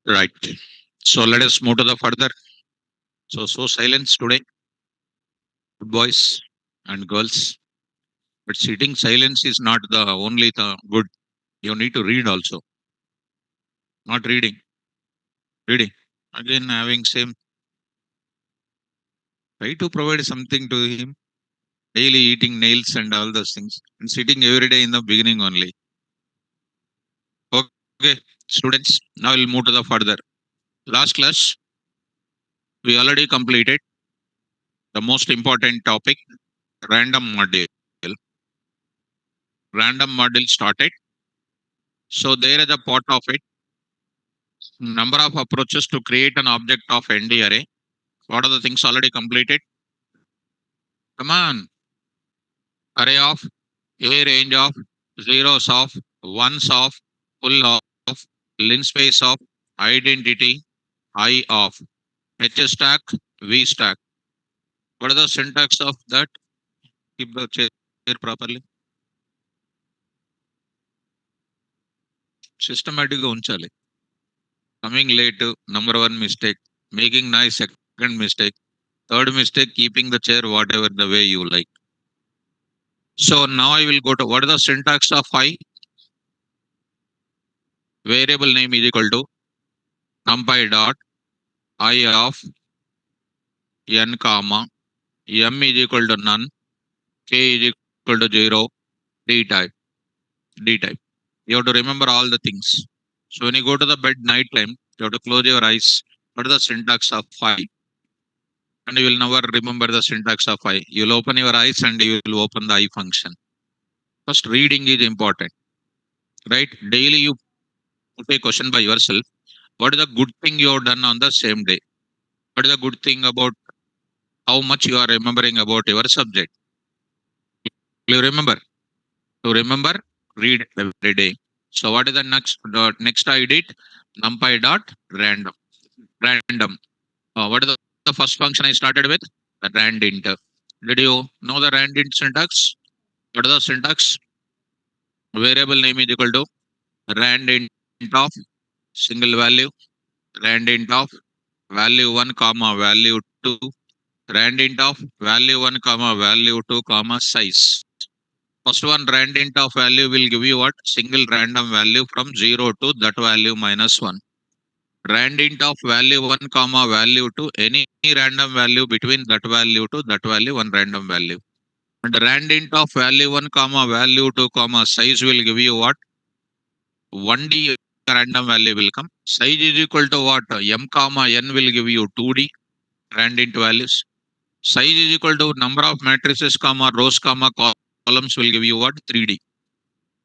Right. So let us move to the further. So silence today, good boys and girls. But sitting silence is not the only the good. You need to read also. Not reading. Reading. Again having same. Try to provide something to him. Daily eating nails and all those things. And sitting every day in the beginning only. Okay, students. Now we'll move to the further. Last class, we already completed the most important topic, random module. Random module started. So there is a part of it. Number of approaches to create an object of ND array. What are the things already completed? Come on. Array of a range of zeros of ones of full of linspace of identity I of H stack V stack. What are the syntax of that? Keep the chair properly. Systematic గా ఉంచాలి. Coming late, number one mistake. Making nice second mistake. Third mistake, keeping the chair whatever the way you like. So now I will go to what is the syntax of I? Variable name is equal to numpy dot I of n comma m is equal to none, k is equal to 0, d type, d type. You have to remember all the things. So when you go to the bed night time, you have to close your eyes. What is the syntax of I? And you will never remember the syntax of I. You will open your eyes and you will open the I function. First, reading is important, right? Daily you put a question by yourself. What is the good thing you have done on the same day? What is the good thing about how much you are remembering about your subject? You remember? To remember, read every day. So what is the next I did? Numpy dot random. Random. What is the first function I started with? The randint. Did you know the randint syntax? What is the syntax? Variable name is equal to randint of single value, randint of value 1 comma value 2, randint of value 1 comma value 2 comma size. First one randint of value will give you what? Single random value from 0 to that value minus 1. Randint of value 1 comma value 2, any random value between that value to that value, one random value. And randint of value 1 comma value 2 comma size will give you what? 1D random value will come. Size is equal to what? M comma n will give you 2D randint values. Size is equal to number of matrices comma rows comma columns will give you what? 3D.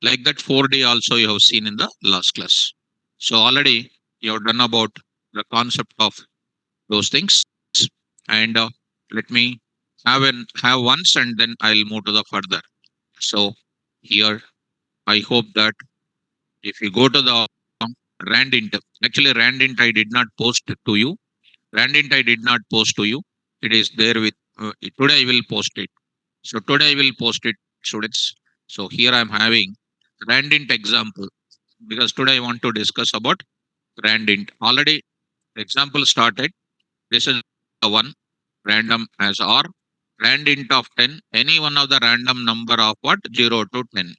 Like that 4D also you have seen in the last class. So already you have done about the concept of those things. And let me have once and then I'll move to the further. So here I hope that if you go to the Randint, actually Randint I did not post to you. Randint I did not post to you. It is there with today I will post it. So today I will post it, students. So here I am having Randint example because today I want to discuss about Randint. Already example started. This is the one random as R. Randint of 10, any one of the random number of what? 0 to 10.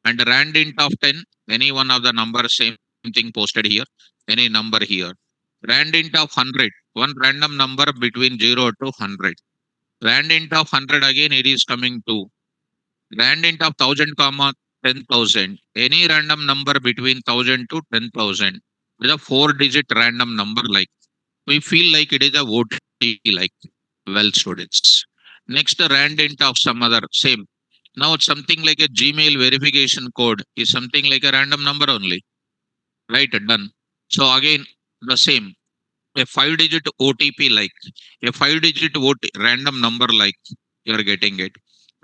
And randint of 10, any one of the number, same thing posted here, any number here. Randint of 100, one random number between 0 to 100. Randint of 100 again, it is coming to randint of 1000 comma 10,000, any random number between 1000 to 10,000 with a 4-digit random number like. We feel like it is a OT like. Well, students. Next, the randint of some other same. Now, it's something like a Gmail verification code is something like a random number only. Right, done. So again, the same. A 5-digit OTP like a 5-digit random number like you are getting it.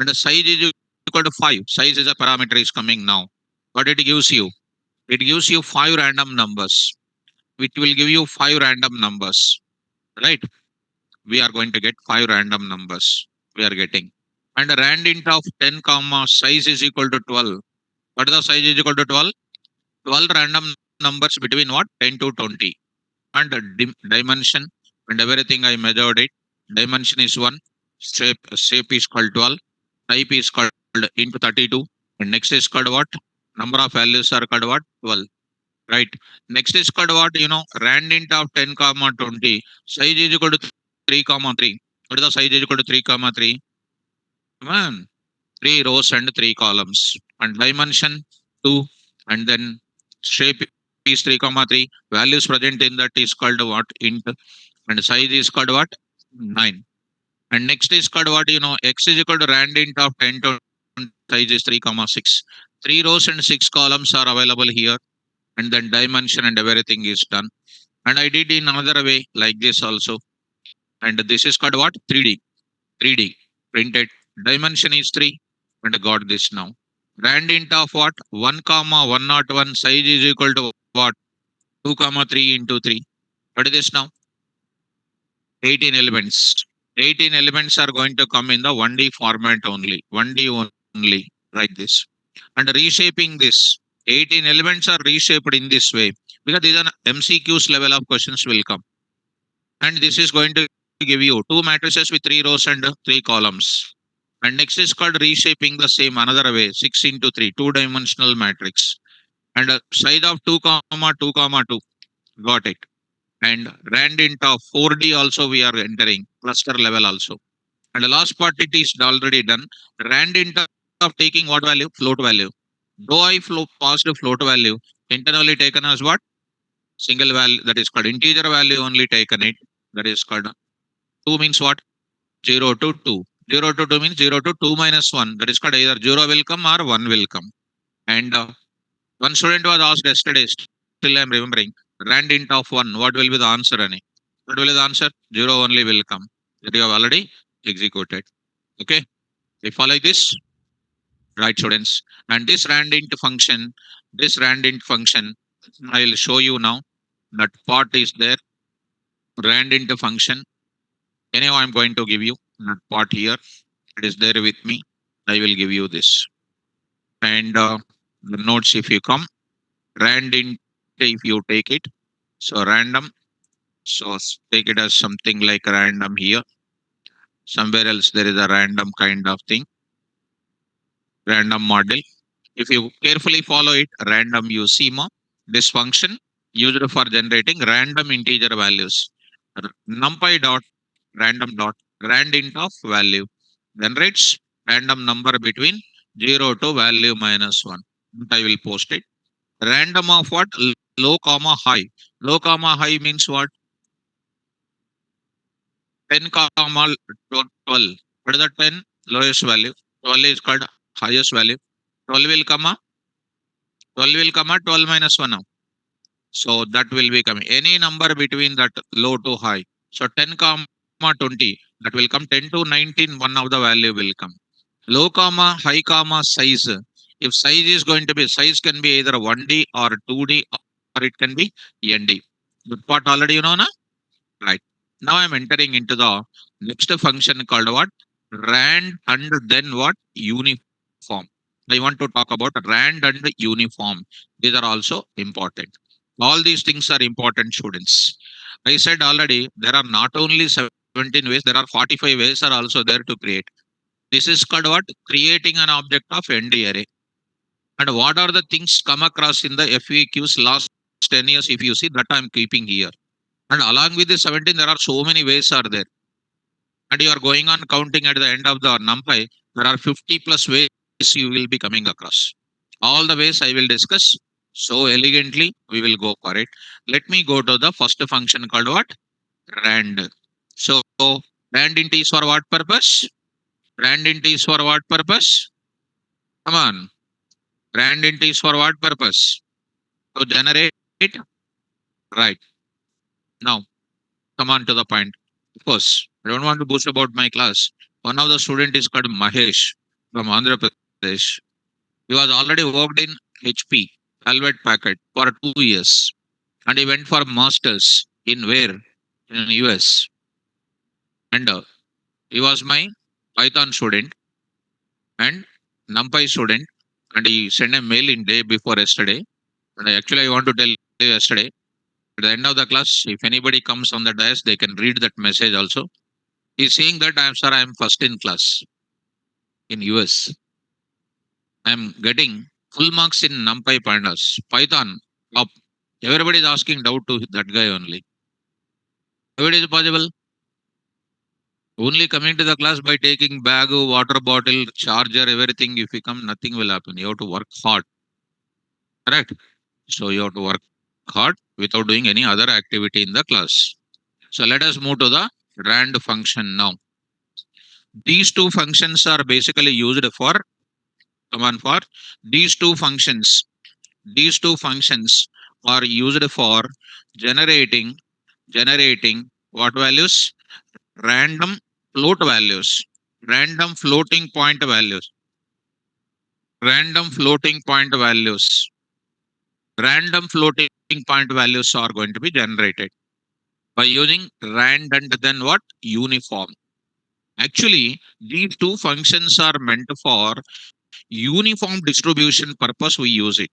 And the size is equal to 5. Size is a parameter is coming now. What it gives you? It gives you 5 random numbers, which will give you 5 random numbers. Right? We are going to get 5 random numbers. We are getting. And a randint of 10 comma size is equal to 12. What is the size is equal to 12? 12 random numbers between what? 10 to 20. and dimension and everything I measured it. Dimension is 1, shape is called 12, type is called into 32, and next is called what? Number of values are called what? 12. Right. Next is called what? Rand int of 10 comma 20. Size is equal to 3 comma 3. What is the size is equal to 3 comma 3? Man, 3 rows and 3 columns. And dimension 2. And then shape is 3 comma 3. Values present in that is called what? Int. And size is called what? 9. And next is called what? X is equal to rand int of 10 to size is 3 comma 6. 3 rows and 6 columns are available here. And then dimension and everything is done. And I did in another way like this also. And this is called what? 3D. 3D printed. Dimension is 3. And I got this now. Rand int of what? 1 comma 101 size is equal to what? 2 comma 3 into 3. What is this now? 18 elements. 18 elements are going to come in the 1D format only. 1D only like this. And reshaping this. 18 elements are reshaped in this way because these are MCQs level of questions will come. And this is going to give you 2 matrices with 3 rows and 3 columns. And next is called reshaping the same another way 6 into 3, 2-dimensional matrix. And size of 2 comma 2 comma 2. Got it. And rand int of 4D also we are entering cluster level also. And the last part it is already done. Rand int of taking what value? Float value. Though I pass the float value, internally taken as what? Single value, that is called integer value only taken it. That is called 2 means what? 0 to 2. 0 to 2 means 0 to 2 minus 1. That is called either 0 will come or 1 will come. And one student was asked yesterday, still I am remembering, rand int of 1, what will be the answer? What will be the answer? 0 only will come. That you have already executed. Okay. We follow this. Right, students. And this rand int function, I will show you now. That part is there. Rand int function. Anyhow, I'm going to give you that part here. It is there with me. I will give you this. And the notes, if you come, rand int, if you take it. So random. So take it as something like random here. Somewhere else there is a random kind of thing. Random model. If you carefully follow it, random UCMA, this function used for generating random integer values. Numpy dot random dot rand int of value generates random number between 0 to value minus 1. I will post it. Random of what? Low comma high. Low comma high means what? 10 comma 12. What is the 10? Lowest value. 12 is called highest value. 12 will come up. 12 will come at 12 minus 1 now. So that will be coming. Any number between that low to high. So 10 comma 20. That will come 10 to 19. One of the value will come. Low comma high comma size. If size is going to be, size can be either 1D or 2D or it can be ND. Good part already you know na? Right. Now I'm entering into the next function called what? Rand and then what? Uniform. I want to talk about rand and uniform. These are also important. All these things are important, students. I said already there are not only 17 ways, there are 45 ways are also there to create. This is called what? Creating an object of ND array. And what are the things come across in the FAQs last 10 years if you see that I'm keeping here. And along with the 17, there are so many ways are there. And you are going on counting at the end of the Numpy, there are 50 plus ways you will be coming across. All the ways I will discuss so elegantly, we will go for it. Let me go to the first function called what? Rand. So rand int is for what purpose? Rand int is for what purpose? Come on. Rand int is for what purpose? To generate it. Right. Now, come on to the point. Of course, I don't want to boast about my class. One of the student is called Mahesh from Andhra Pradesh. He was already worked in HP, Albert Packard, for 2 years. And he went for masters in where? In US. And he was my Python student and NumPy student. And he sent a mail in day before yesterday. And I want to tell you yesterday. At the end of the class, if anybody comes on the dais, they can read that message also. He's saying that I'm sir, I'm first in class in US. I'm getting full marks in Numpy pandas, Python, top. Everybody is asking doubt to that guy only. How it is possible? Only coming to the class by taking bag, water bottle, charger, everything. If you come, nothing will happen. You have to work hard. Correct? So you have to work hard without doing any other activity in the class. So let us move to the rand function now. These two functions are basically used for, come on, for these two functions. These two functions are used for generating what values? Random float values, random floating point values, random floating point values, random floating point values are going to be generated by using rand and then what? Uniform. Actually, these two functions are meant for uniform distribution purpose. We use it.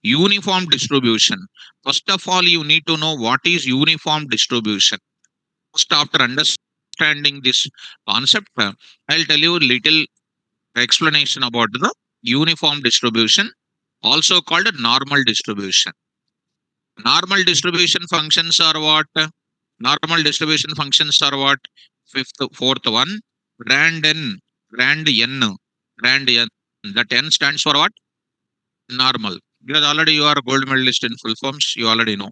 Uniform distribution. First of all, you need to know what is uniform distribution. First, after understanding this concept, I'll tell you little explanation about the uniform distribution, also called normal distribution. Normal distribution functions are what? Normal distribution functions are what? Fourth one, rand n, rand n, rand n. That n stands for what? Normal. Because already you are a gold medalist in full forms, you already know.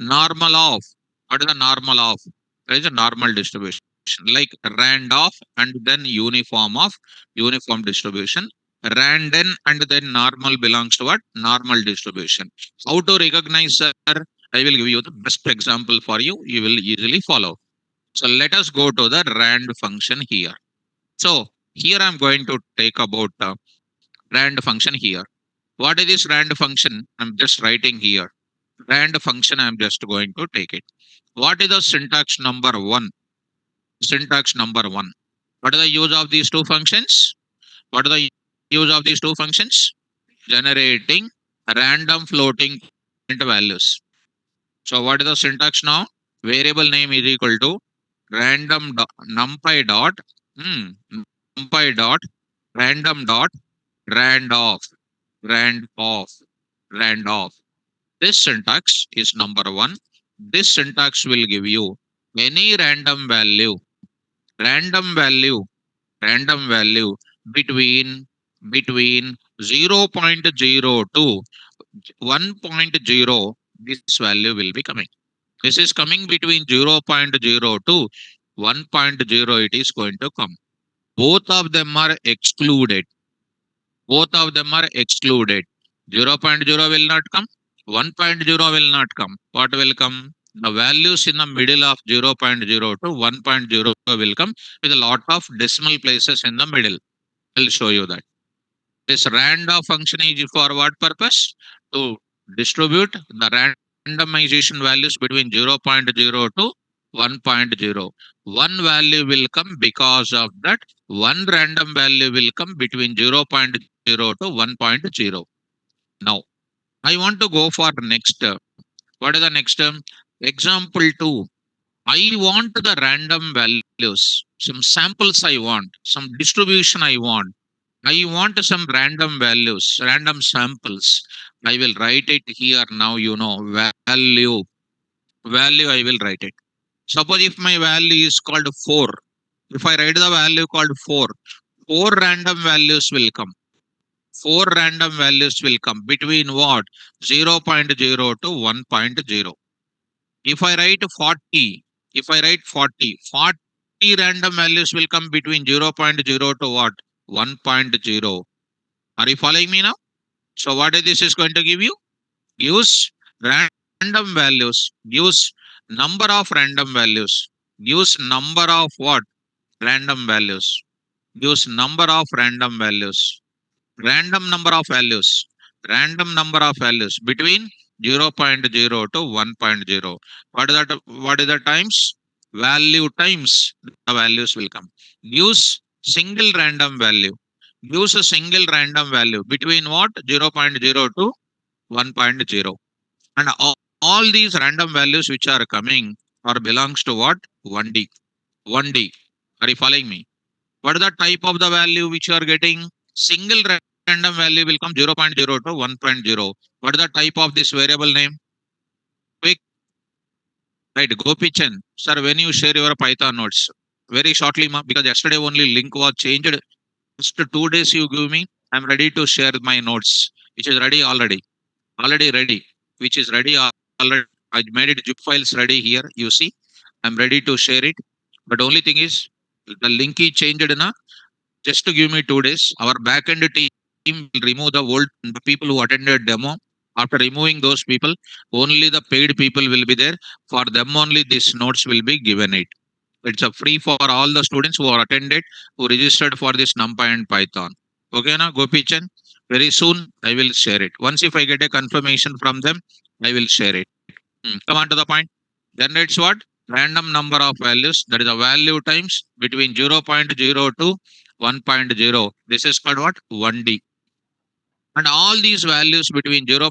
Normal of. What is the normal of? There is a normal distribution. Like rand of and then uniform of, uniform distribution. Rand n and then normal belongs to what? Normal distribution. How to recognize, sir? I will give you the best example for you. You will easily follow. So let us go to the rand function here. So here I'm going to take about rand function here. What is this rand function? I'm just writing here. Rand function, I'm just going to take it. What is the syntax number one? Syntax number one. What is the use of these two functions? What are the use of these two functions? Generating random floating point values. So what is the syntax now? Variable name is equal to random numpy dot numpy dot random dot rand off rand off rand off. This syntax is number one. This syntax will give you any random value, random value between 0.0 to 1.0. This value will be coming. This is coming between 0.0 to 1.0. It is going to come. Both of them are excluded. Both of them are excluded. 0.0 will not come. 1.0 will not come. What will come? The values in the middle of 0.0 to 1.0 will come with a lot of decimal places in the middle. I'll show you that. This random function is for what purpose? To distribute the randomization values between 0.0 to 1.0. One value will come because of that. One random value will come between 0.0 to 1.0. Now, I want to go for next. What is the next term? Example 2. I want the random values, some samples I want, some distribution I want. I want some random values, random samples. I will write it here now, value. Value, I will write it. Suppose if my value is called 4, if I write the value called 4, 4 random values will come. 4 random values will come between what? 0.0 to 1.0. If I write 40, if I write 40, 40 random values will come between 0.0 to what? 1.0. Are you following me now? So what is this is going to give you? Use random values, use number of random values, use number of what? Random values, use number of random values, random number of values, random number of values between 0.0 to 1.0. What is that? What is the times? Value times the values will come. Use single random value. Use a single random value between what? 0.0 to 1.0. And all these random values which are coming or belongs to what? 1D. 1D. Are you following me? What is the type of the value which you are getting? Single random value will come 0.0 to 1.0. What is the type of this variable name? Quick, right? Gopichan. Sir, when you share your Python notes, very shortly, because yesterday only link was changed. Just 2 days you give me. I'm ready to share my notes, which is ready already. Already ready. Which is ready already. I made it zip files ready here. You see, I'm ready to share it. But only thing is, the link is changed na. Just to give me 2 days. Our backend team will remove the people who attended demo. After removing those people, only the paid people will be there. For them only, these notes will be given it. It's a free for all the students who are attended, who registered for this Numpy and Python. Okay, na Gopichan. Very soon I will share it. Once if I get a confirmation from them, I will share it. Come on to the point. Generates what? Random number of values. That is a value times between 0.0 to 1.0. This is called what? 1D. And all these values between 0.0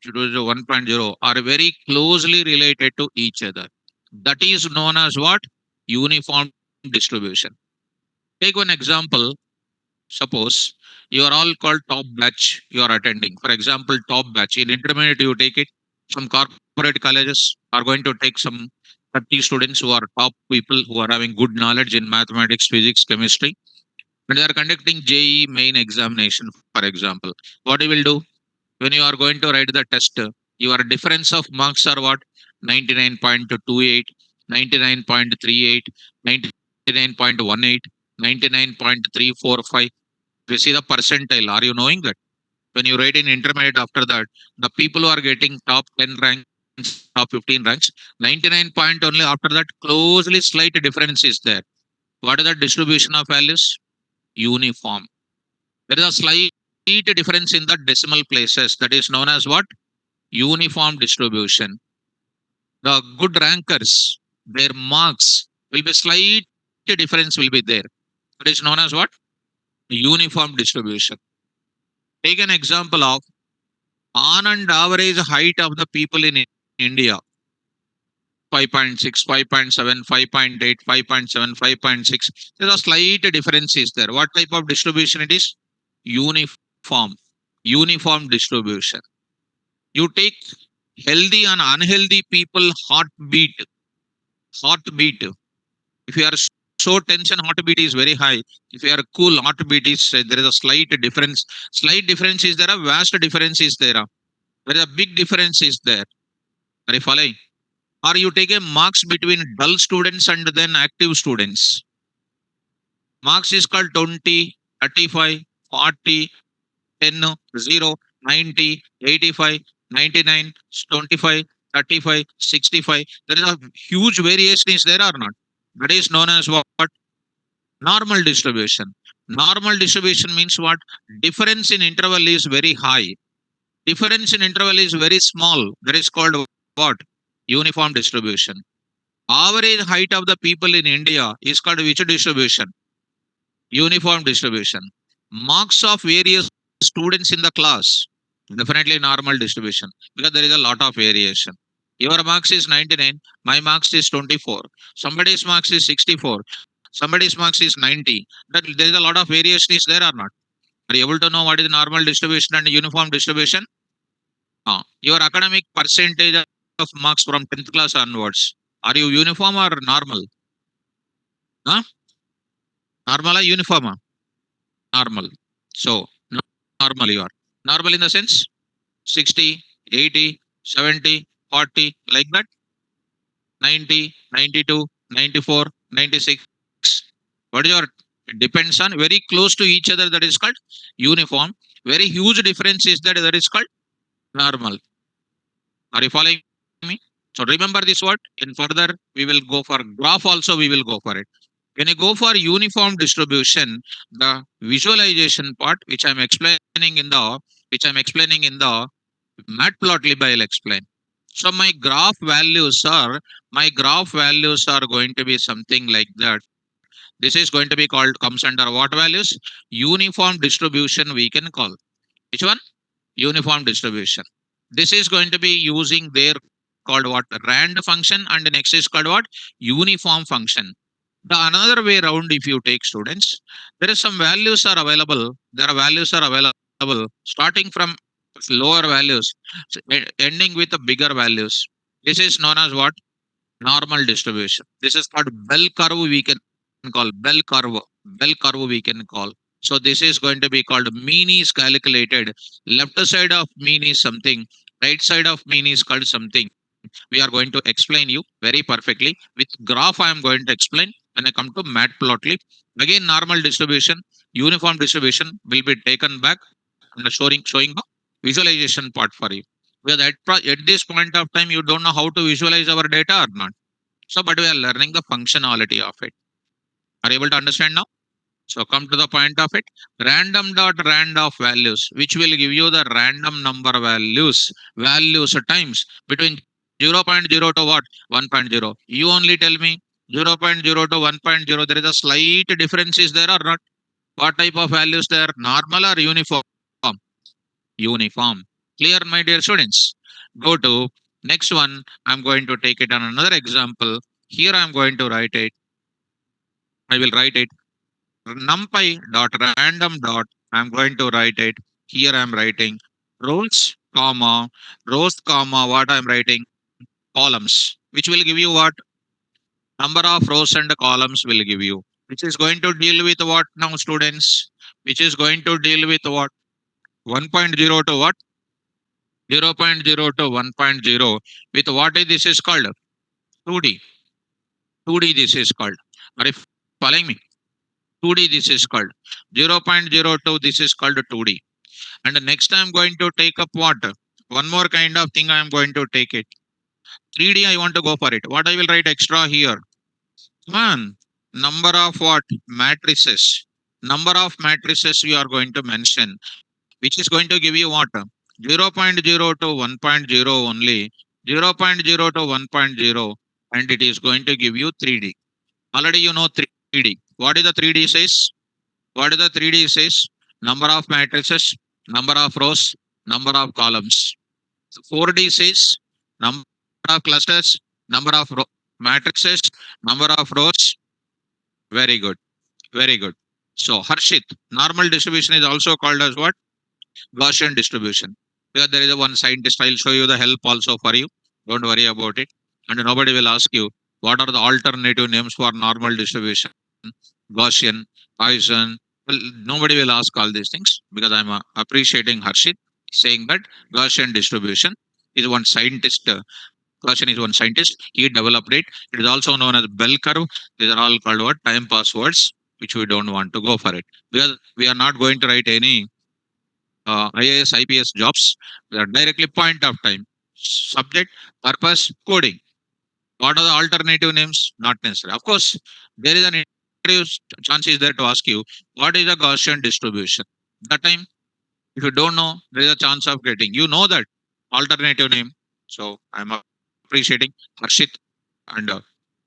to 1.0 are very closely related to each other. That is known as what? Uniform distribution. Take one example. Suppose you are all called top batch you are attending. For example, top batch. In intermediate, you take it. Some corporate colleges are going to take some 30 students who are top people who are having good knowledge in mathematics, physics, chemistry. And they are conducting JE main examination, for example. What you will do? When you are going to write the test, your difference of marks are what? 99.28, 99.38, 99.18, 99.345. You see the percentile. Are you knowing that? When you write in intermediate after that, the people who are getting top 10 ranks, top 15 ranks, 99 point only after that, closely slight difference is there. What is the distribution of values? Uniform. There is a slight difference in the decimal places. That is known as what? Uniform distribution. The good rankers, their marks will be slight difference will be there. That is known as what? Uniform distribution. Take an example of on and average height of the people in India. 5.6, 5.7, 5.8, 5.7, 5.6. There's a slight difference is there. What type of distribution it is? Uniform. Uniform distribution. You take healthy and unhealthy people heartbeat. Heartbeat. If you are so tension, heartbeat is very high. If you are cool, heartbeat is there is a slight difference. Slight difference is there. A vast difference is there. There is a big difference is there. Are you following? Or you take a marks between dull students and then active students. Marks is called 20, 35, 40, 10, 0, 90, 85, 99, 25, 35, 65. There is a huge variation is there or not? That is known as what? Normal distribution. Normal distribution means what? Difference in interval is very high. Difference in interval is very small. That is called what? Uniform distribution. Average height of the people in India is called which distribution? Uniform distribution. Marks of various students in the class, definitely normal distribution because there is a lot of variation. Your marks is 99, my marks is 24, somebody's marks is 64, somebody's marks is 90. That there is a lot of variation is there or not? Are you able to know what is normal distribution and uniform distribution? Your academic percentage of marks from 10th class onwards, are you uniform or normal? Huh? Normal or uniform? Normal. So, normal you are. Normal in the sense 60, 80, 70, 40, like that. 90, 92, 94, 96. What is your? It depends on very close to each other. That is called uniform. Very huge difference is that is called normal. Are you following me? So remember this word. In further, we will go for graph also. We will go for it. When you go for uniform distribution, the visualization part, which I'm explaining in the matplotlib, I'll explain. So my graph values are going to be something like that. This is going to be called comes under what values? Uniform distribution we can call. Which one? Uniform distribution. This is going to be using their called what? Rand function, and the next is called what? Uniform function. The another way around, if you take students, there is some values are available. There are values are available starting from lower values, ending with the bigger values. This is known as what? Normal distribution. This is called bell curve. We can call bell curve. Bell curve we can call. So this is going to be called mean is calculated. Left side of mean is something. Right side of mean is called something. We are going to explain you very perfectly with graph. I am going to explain when I come to matplotly. Again, normal distribution, uniform distribution will be taken back and showing the visualization part for you. Because at this point of time, you don't know how to visualize our data or not. So, but we are learning the functionality of it. Are you able to understand now? So come to the point of it. Random dot rand of values, which will give you the random number values times between 0.0 to what? 1.0. You only tell me 0.0 to 1.0. There is a slight difference is there or not? What type of values there? Normal or uniform? Uniform. Clear, my dear students? Go to next one. I'm going to take it on another example. Here I'm going to write it. I will write it numpy dot random dot. I'm going to write it. Here I'm writing rows comma what I'm writing columns, which will give you what? Number of rows and columns will give you, which is going to deal with what now, students? Which is going to deal with what? 1.0 to what? 0.0 to 1.0 with what is this is called? 2D. 2D this is called. Are you following me? 2D this is called. 0.02 this is called 2D. And next I'm going to take up what? One more kind of thing I'm going to take it. 3D I want to go for it. What I will write extra here? Man, number of what? Matrices. Number of matrices we are going to mention, which is going to give you what? 0.0 to 1.0 only. 0.0 to 1.0 and it is going to give you 3D. Already you know 3D. What is the 3D says? What is the 3D says? Number of matrices, number of rows, number of columns. 4D says number of clusters, number of matrices, number of rows. Very good. Very good. So Harshit, normal distribution is also called as what? Gaussian distribution. Here there is a one scientist. I'll show you the help also for you. Don't worry about it. And nobody will ask you what are the alternative names for normal distribution. Gaussian, Poisson. Well, nobody will ask all these things because I'm appreciating Harshit saying that Gaussian distribution is one scientist. Gaussian is one scientist. He developed it. It is also known as bell curve. These are all called what? Time passwords, which we don't want to go for it because we are not going to write any IAS, IPS jobs. They are directly point of time. Subject, purpose, coding. What are the alternative names? Not necessary. Of course, there is an interview chance is there to ask you what is the Gaussian distribution. That time, if you don't know, there is a chance of getting. You know that alternative name. So I'm appreciating Harshit and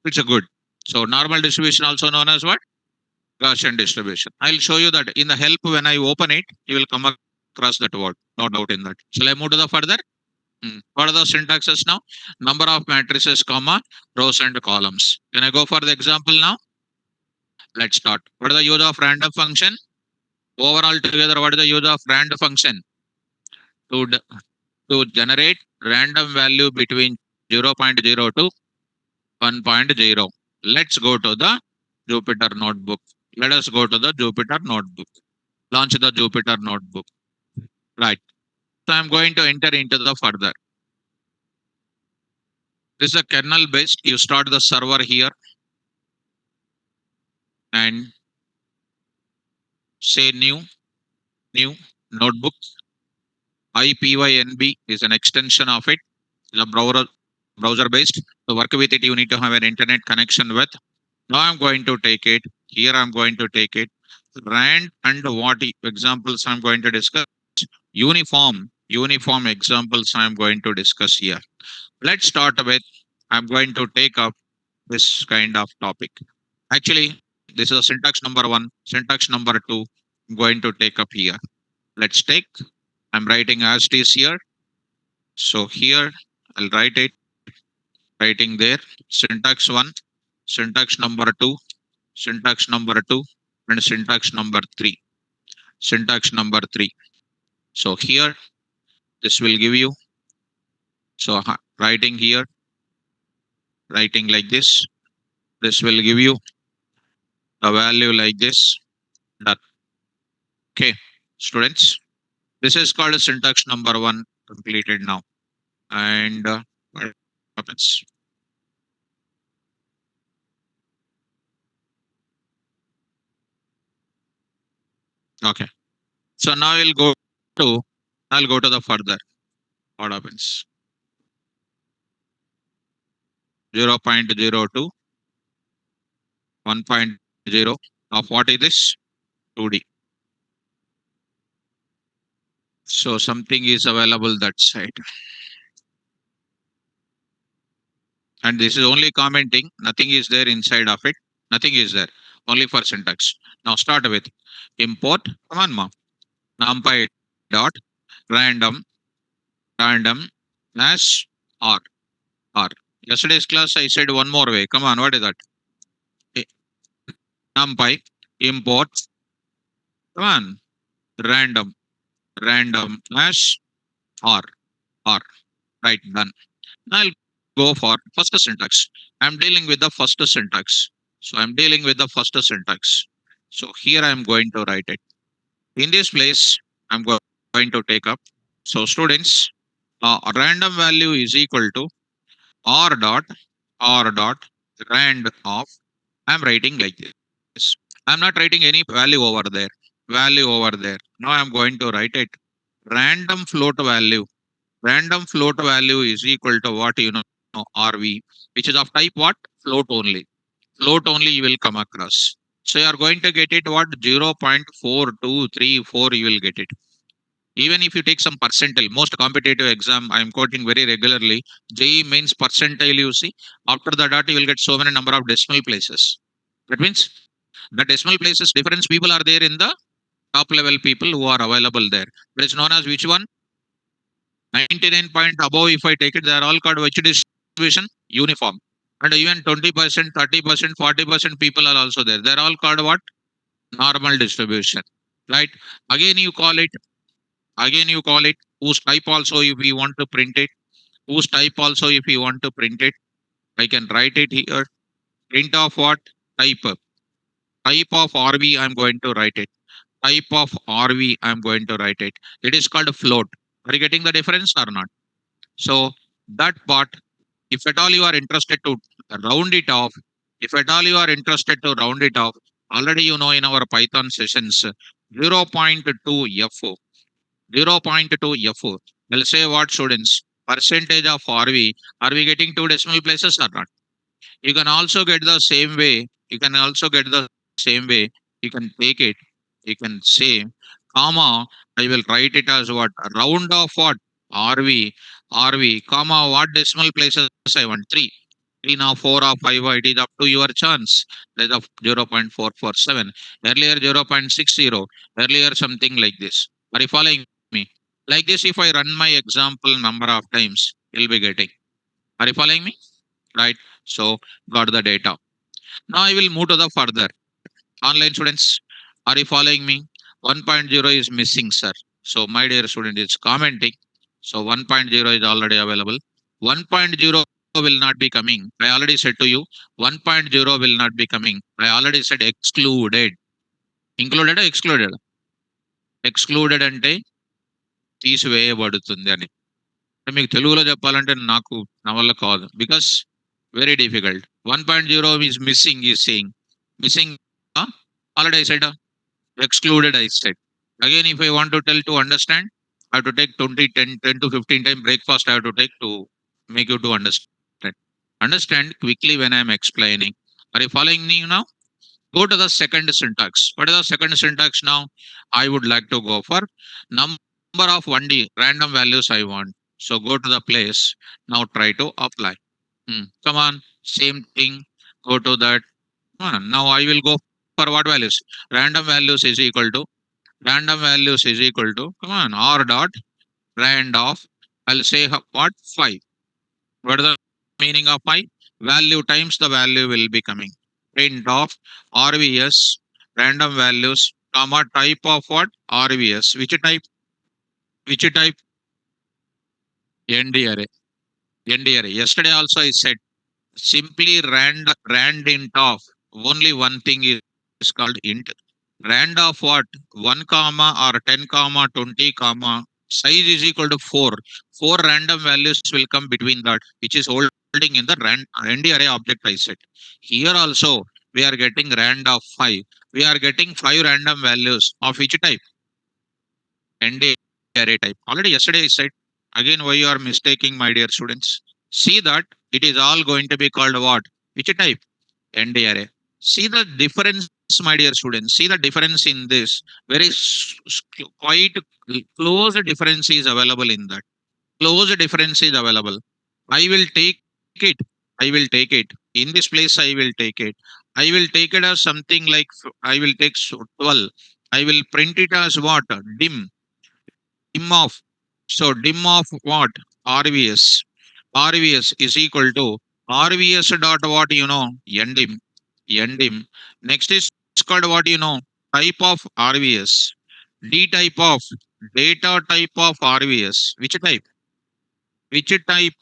it's a good. So normal distribution also known as what? Gaussian distribution. I'll show you that in the help when I open it, you will come across that word. No doubt in that. Shall I move to the further? What are the syntaxes now? Number of matrices, comma, rows and columns. Can I go for the example now? Let's start. What is the use of random function? Overall together, what is the use of random function? To, to generate random value between 0.0 to 1.0. Let's go to the Jupyter notebook. Let us go to the Jupyter notebook. Launch the Jupyter notebook. Right. So I'm going to enter into the further. This is a kernel based. You start the server here and say new notebook. IPYNB is an extension of it. It's a browser based. To work with it, you need to have an internet connection with. Now I'm going to take it. Here I'm going to take it. Rand and what examples I'm going to discuss. Uniform examples I'm going to discuss here. Let's start with, I'm going to take up this kind of topic. Actually, this is a syntax number one, syntax number two. I'm going to take up here. Let's take, I'm writing as it is here. So here I'll write it. writing there syntax 1, syntax number 2, syntax number 2, and syntax number 3. Syntax number 3. So here, this will give you. So writing here, writing like this. This will give you a value like this. Done. Okay, students. This is called a syntax number 1 completed now. And what happens? Okay. So now to I'll go to the further. What happens? 0.02, 1.0 of what is this? 2D. So something is available that side. And this is only commenting. Nothing is there inside of it. Nothing is there. Only for syntax. Now start with import. Come on, ma. Numpy dot random as r r. Yesterday's class I said one more way. Come on, what is that? Eh, Numpy import. Come on, random as r r. Right, done. Now I'll go for first syntax. I'm dealing with the first syntax. So I'm dealing with the first syntax. So here I'm going to write it. In this place, I'm going to take up. So students, random value is equal to r dot rand of. I'm writing like this. I'm not writing any value over there. Value over there. Now I'm going to write it. Random float value. Random float value is equal to what you know RV, which is of type what? Float only. Float only you will come across. So you are going to get it what? 0.4234 you will get it. Even if you take some percentile, most competitive exam I am quoting very regularly, JE means percentile you see. After the dot you will get so many number of decimal places. That means the decimal places difference people are there in the top level people who are available there. That is known as which one? 99 point above, if I take it, they are all called which distribution? Uniform. And even 20%, 30%, 40% people are also there. They're all called what? Normal distribution. Right? Again, you call it, whose type also if we want to print it. Whose type also if we want to print it. I can write it here. Print of what? Type. Type of RV, I'm going to write it. Type of RV, I'm going to write it. It is called float. Are you getting the difference or not? So that part, if at all you are interested to round it off, if at all you are interested to round it off, already you know in our Python sessions, 0.2 FO, 0.2 FO. We'll say what students, percentage of RV, are we getting two decimal places or not? You can also get the same way. You can also get the same way. You can take it. You can say, comma, I will write it as what? Round of what? RV, comma, what decimal places I want? 3. 3 now, 4 or 5, it is up to your chance. That of 0.447. Earlier 0.60. Earlier something like this. Are you following me? Like this, if I run my example number of times, you'll be getting. Are you following me? Right? So got the data. Now I will move to the further. Online students, are you following me? 1.0 is missing, sir. So my dear student is commenting. So 1.0 is already available. 1.0 will not be coming. I already said to you, 1.0 will not be coming. I already said excluded. Included or excluded? Excluded అంటే తీసివేయబడుతుంది అని. మీకు తెలుగులో చెప్పాలంటే నాకు నా వల్ల కాదు. Because very difficult. 1.0 is missing is saying. Missing, already I said, excluded I said. Again, if I want to tell to understand, I have to take 20, 10 to 15 time breakfast I have to take to make you to understand. Understand quickly when I am explaining. Are you following me now? Go to the second syntax. What is the second syntax now? I would like to go for number of 1D random values I want. So go to the place. Now try to apply. Come on, same thing. Go to that. Now I will go for what values? Random values is equal to come on r dot rand of, I'll say what 5. What is the meaning of I? Value times the value will be coming. Print of RVS, random values, comma, type of what? RVS. Which type? Which type? ND array. ND array. Yesterday also I said simply rand int of only one thing is called int. Rand of what? 1 comma or 10 comma 20 comma size is equal to 4. Four random values will come between that, which is holding in the rand array object I said. Here also we are getting rand of 5. We are getting 5 random values of which type? ND array type. Already yesterday I said. Again, why you are mistaking, my dear students? See that it is all going to be called what? Which type? ND array. See the difference, my dear students. See the difference in this. Very quite close difference is available in that. Close difference is available. I will take it. I will take it. In this place, I will take it. I will take it as something like I will take 12. I will print it as what? Dim. Dim of. So dim of what? RVS. RVS is equal to RVS dot what you know? Ndim. Ndim. Next is called what you know? Type of RVS. D type of data type of RVS. Which type? Which type?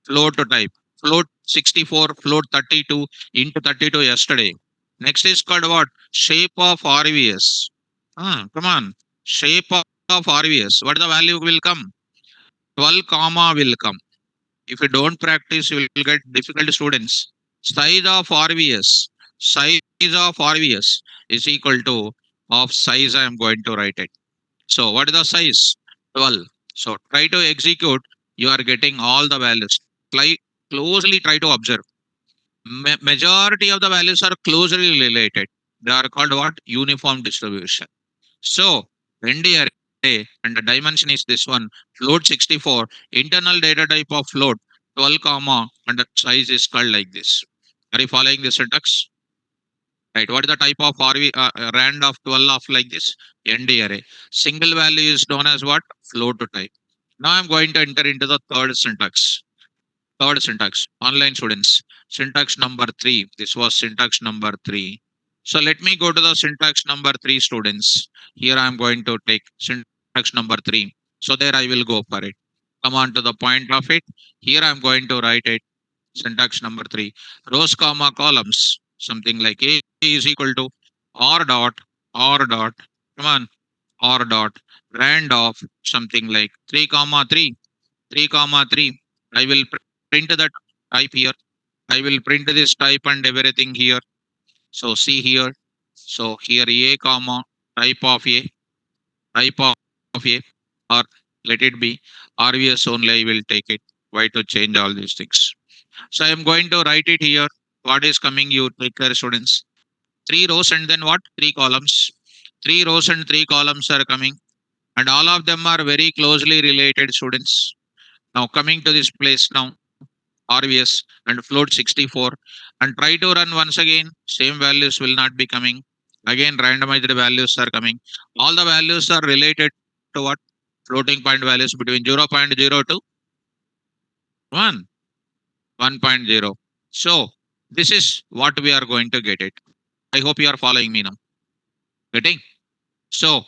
Float type. Float 64, float 32 into 32 yesterday. Next is called what? Shape of RVS. Come on. Shape of RVS. What the value will come? 12 comma will come. If you don't practice, you will get difficult students. Size of RVS. Size of RVS is equal to of size I am going to write it. So what is the size? 12. So try to execute. You are getting all the values. Try, closely try to observe. Majority of the values are closely related. They are called what? Uniform distribution. So NDRA and the dimension is this one. Float 64. Internal data type of float 12 comma and the size is called like this. Are you following the syntax? Right. What is the type of RV rand of 12 of like this? ND array. Single value is known as what? Float type. Now I'm going to enter into the third syntax. Third syntax. Online students. Syntax number 3. This was syntax number 3. So let me go to the syntax number 3 students. Here I'm going to take syntax number 3. So there I will go for it. Come on to the point of it. Here I'm going to write it. Syntax number 3. Rows comma columns. Something like A is equal to R dot come on, R dot rand of something like 3 comma 3 3 comma 3. I will print that type here. I will print this type and everything here. So see here. So here A comma type of A type of A or let it be RVS only. I will take it. Why to change all these things? So I am going to write it here. What is coming? You take care, students. Three rows and then what? Three columns. Three rows and three columns are coming, and all of them are very closely related, students. Now coming to this place now, RVS and float 64, and try to run once again. Same values will not be coming. Again, randomized values are coming. All the values are related to what? Floating point values between 0.0 to 1, 1.0. So this is what we are going to get it. I hope you are following me now. Getting? So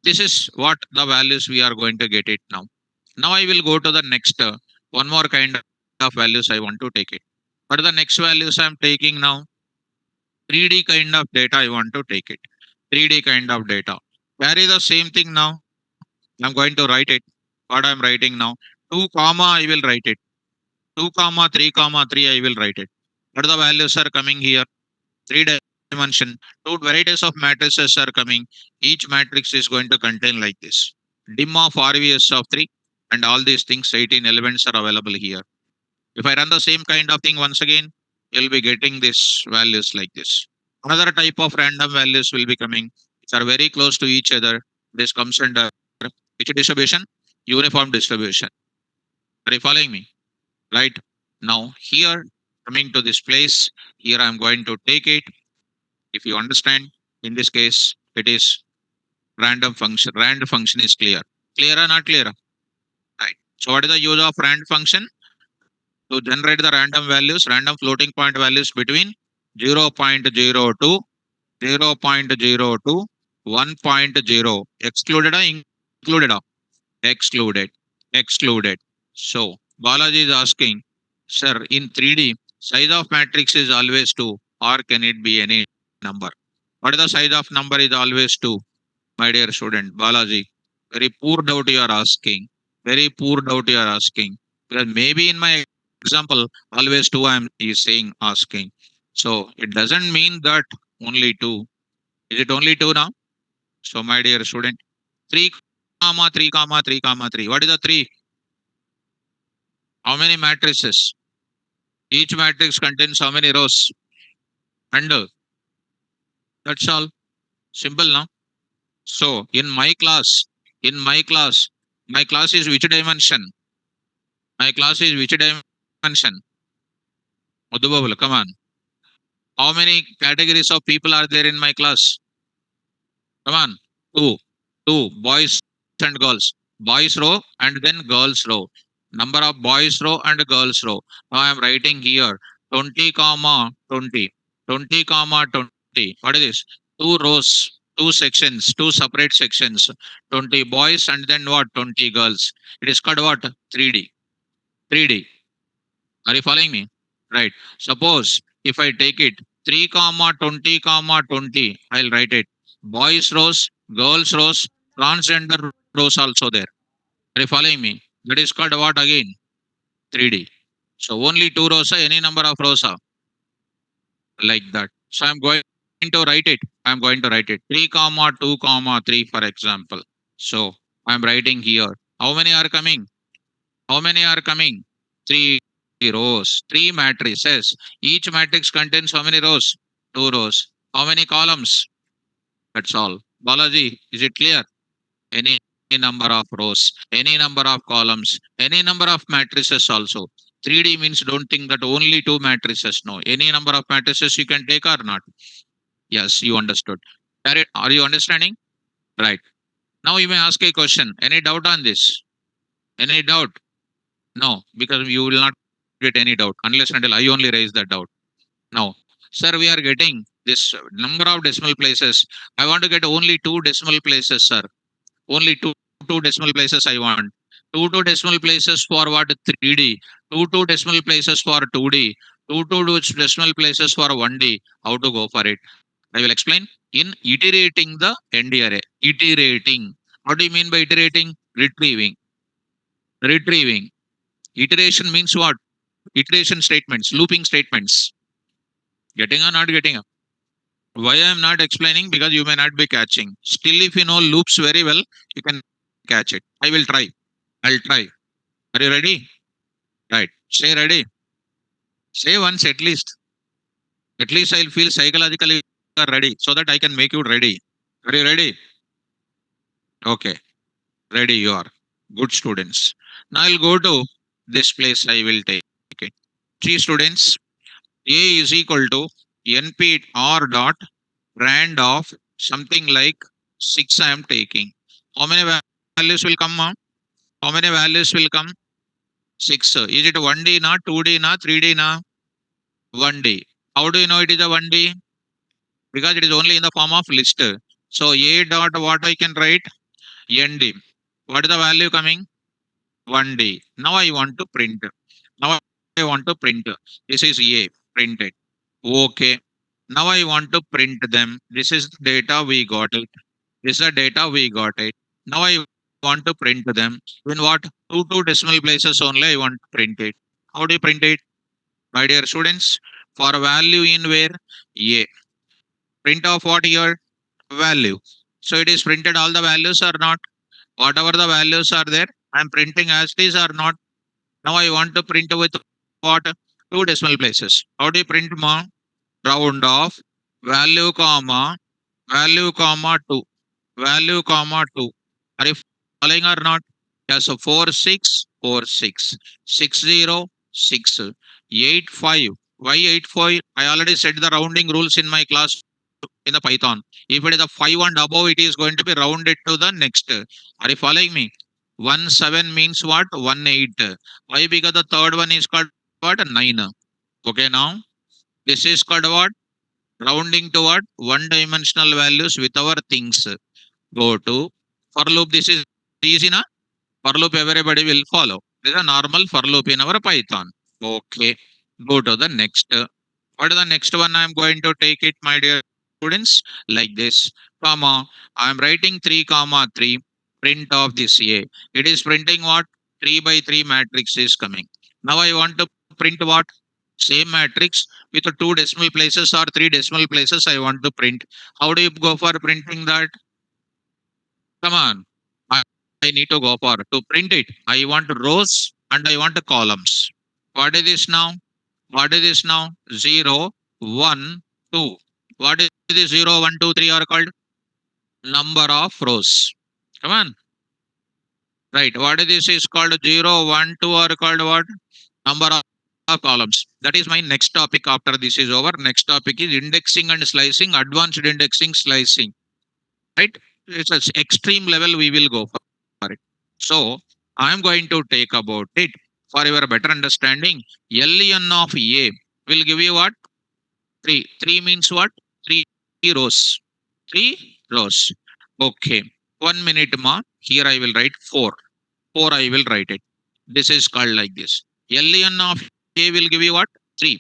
this is what the values we are going to get it now. Now I will go to the next one more kind of values I want to take it. What are the next values I am taking now? 3D kind of data I want to take it. 3D kind of data. Carry the same thing now. I'm going to write it. What I'm writing now. 2 comma I will write it. 2 comma 3 I will write it. What are the values are coming here? 3 dimension. Two varieties of matrices are coming. Each matrix is going to contain like this. Dim of RVS of 3 and all these things 18 elements are available here. If I run the same kind of thing once again, you'll be getting this values like this. Another type of random values will be coming, which are very close to each other. This comes under which distribution? Uniform distribution. Are you following me? Right? Now here, coming to this place, here I'm going to take it. If you understand, in this case, it is random function. Rand function is clear. Clear or not clear? Right. So what is the use of rand function? to generate the random values, random floating point values between 0.02, 0.02, 1.0. Excluded or included? Excluded. Excluded. So Balaji is asking, sir, in 3D, size of matrix is always 2, or can it be any number? What is the size of number is always 2, my dear student? Balaji, very poor doubt you are asking. Very poor doubt you are asking. Because maybe in my example, always 2 I am is saying asking. So it doesn't mean that only 2. Is it only 2 now? So my dear student, 3 comma 3 comma 3 comma 3. What is the 3? How many matrices? Each matrix contains how many rows? And that's all. Simple now. So in my class, my class is which dimension? My class is which dimension? Madhubabula, come on. How many categories of people are there in my class? Come on. Two. Two. Boys and girls. Boys row and then girls row. Number of boys row and girls row. Now I am writing here 20 comma 20. 20 comma 20. What is this? Two rows, two sections, two separate sections. 20 boys and then what? 20 girls. It is called what? 3D. 3D. Are you following me? Right. Suppose if I take it 3 comma 20 comma 20, I'll write it. Boys rows, girls rows, transgender rows also there. Are you following me? That is called what again? 3D. So only two rows, any number of rows are like that. So I'm going to write it. I'm going to write it 3 comma 2 comma 3 for example. So I'm writing here. How many are coming? How many are coming? Three rows, three matrices. Each matrix contains how many rows? Two rows. How many columns? That's all. Balaji, is it clear? Any number of rows, any number of columns, any number of matrices also. 3D means don't think that only two matrices. No, any number of matrices you can take or not. Yes, you understood. Are you understanding? Right. Now you may ask a question. Any doubt on this? Any doubt? No, because you will not get any doubt unless and until I only raise that doubt. No, sir, we are getting this number of decimal places. I want to get only two decimal places, sir. Only two decimal places I want. Two decimal places for what? 3D. Two decimal places for 2D. Two decimal places for 1D. How to go for it? I will explain in iterating the end array. Iterating. What do you mean by iterating? Retrieving. Retrieving. Iteration means what? Iteration statements, looping statements. Getting or not getting? Why I am not explaining? Because you may not be catching. Still, if you know loops very well, you can catch it. I will try. I'll try. Are you ready? Right. Say ready. Say once at least. At least I'll feel psychologically ready so that I can make you ready. Are you ready? Okay. Ready you are. Good students. Now I'll go to this place I will take it. See students, A is equal to NP R dot rand of something like 6 I am taking. How many values will come? How many values will come? 6. Is it 1D na, 2D na, 3D na? 1D. How do you know it is a 1D? Because it is only in the form of list. So A dot what I can write? ND. What is the value coming? 1D. Now I want to print. Now I want to print. This is A. Printed. Okay. Now I want to print them. This is the data we got it. This is the data we got it. Now I want to print them. In what? Two decimal places only I want to print it. How do you print it? My dear students, for value in where? A. Print of what here? Value. So it is printed all the values or not? Whatever the values are there, I am printing as it is or not. Now I want to print with what? Two decimal places. How do you print ma? Round off value comma value comma 2 value comma 2. Are you following or not? Yeah, so 4 6 4 6 6 0 6 8 5. Why 8 5? I already said the rounding rules in my class in the Python. If it is a 5 and above, it is going to be rounded to the next. Are you following me? 1 7 means what? 1 8. Why? Because the third one is called what? 9. Okay, now this is called what? Rounding to what? One dimensional values with our things. Go to for loop. This is easy, na? For loop everybody will follow. This is a normal for loop in our Python. Okay. Go to the next. What is the next one? I am going to take it, my dear students, like this. Comma. I am writing 3 comma 3. Print of this A. It is printing what? 3 by 3 matrix is coming. Now I want to print what? Same matrix with two decimal places or three decimal places I want to print. How do you go for printing that? Come on. I, I need to go for to print it. I want rows and I want columns. What is this now? What is this now? 0, 1, 2. What is this 0, 1, 2, 3 are called? Number of rows. Come on. Right. What is this is called 0, 1, 2 are called what? Number of columns. That is my next topic after this is over. Next topic is indexing and slicing, advanced indexing, slicing. Right? It's an extreme level we will go for it. So I am going to take about it for your better understanding. LN of A will give you what? 3. 3 means what? 3 rows. 3 rows. Okay. 1 minute ma. Here I will write 4. 4 I will write it. This is called like this. LN of A will give you what? 3.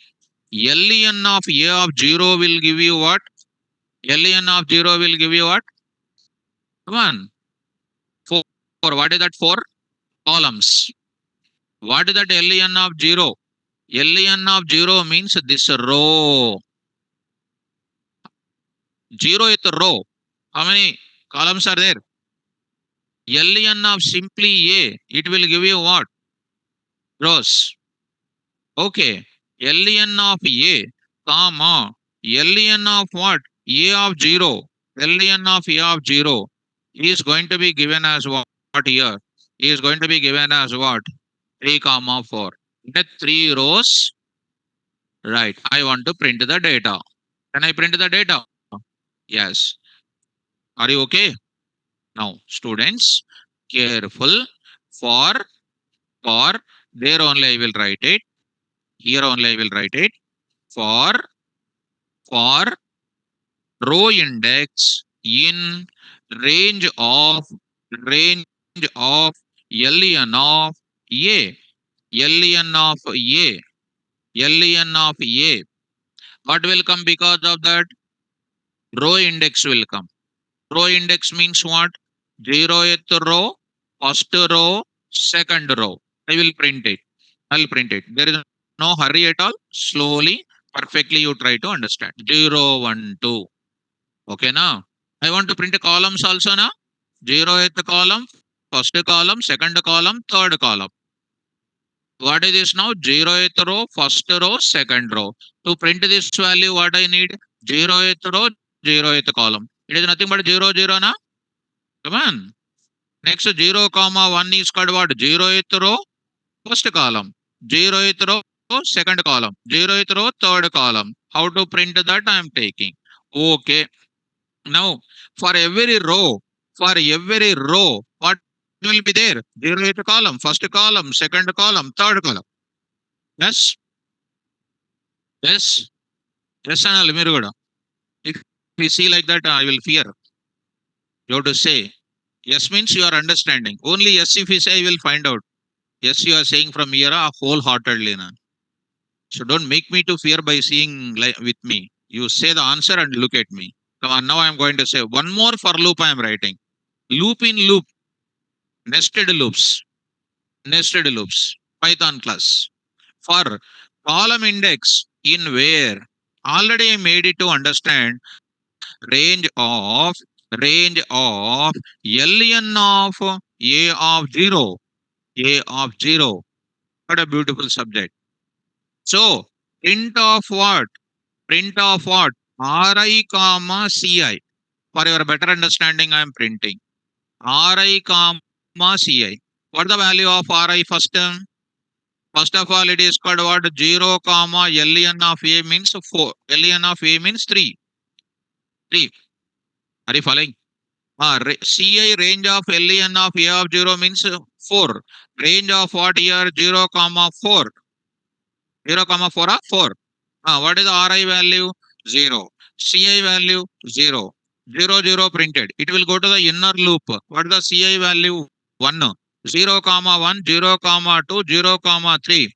LN of A of 0 will give you what? LN of 0 will give you what? Come on. 4. What is that? 4 columns. What is that LN of 0? LN of 0 means this row. 0th row. How many columns are there? LN of simply A. It will give you what? Rows. Okay. LN of A, comma. LN of what? A of 0. LN of A of 0 is going to be given as what here? Is going to be given as what? 3 comma 4. Get 3 rows. Right. I want to print the data. Can I print the data? Yes. Are you okay? Now, students, careful for for there only I will write it. Here only I will write it. For row index in range of range of LN of A. LN of A. LN of A. What will come because of that? Row index will come. Row index means what? 0th row, first row, second row. I will print it. I'll print it. There is no hurry at all. Slowly, perfectly you try to understand. 0, 1, 2. Okay now. I want to print columns also now. 0th column, first column, second column, third column. What is this now? 0th row, first row, second row. To print this value, what I need? 0th row, 0th column. It is nothing but 0, 0 na? Come on. Next 0 comma 1 is called what? 0th row, first column. 0th row, second column. 0th row, third column. How to print that I am taking. Okay. Now for every row, what will be there? 0th column, first column, second column, third column. Yes. Yes. Yes, and మీరు కూడా. If we see like that, I will fear. You have to say. Yes means you are understanding. Only yes if you say, I will find out. Yes, you are saying from here wholeheartedly. Na. So don't make me to fear by seeing like with me. You say the answer and look at me. Come on, now I am going to say one more for loop I am writing. Loop in loop. Nested loops. Nested loops. Python class. For column index in where already I made it to understand range of LN of A of 0. A of 0. What a beautiful subject. So print of what? Print of what? Ri comma Ci. For your better understanding, I am printing. Ri comma Ci. What the value of Ri first term? First of all, it is called what? 0 comma LN of A means 4. LN of A means 3. 3. Are you following? Ci range of LN of A of 0 means 4. Range of what here? 0 comma 4. 0, comma 4, 4. What is the Ri value? 0. Ci value? 0. 0, 0 printed. It will go to the inner loop. What is the Ci value? 1. 0, comma 1, 0, comma 2, 0, comma 3.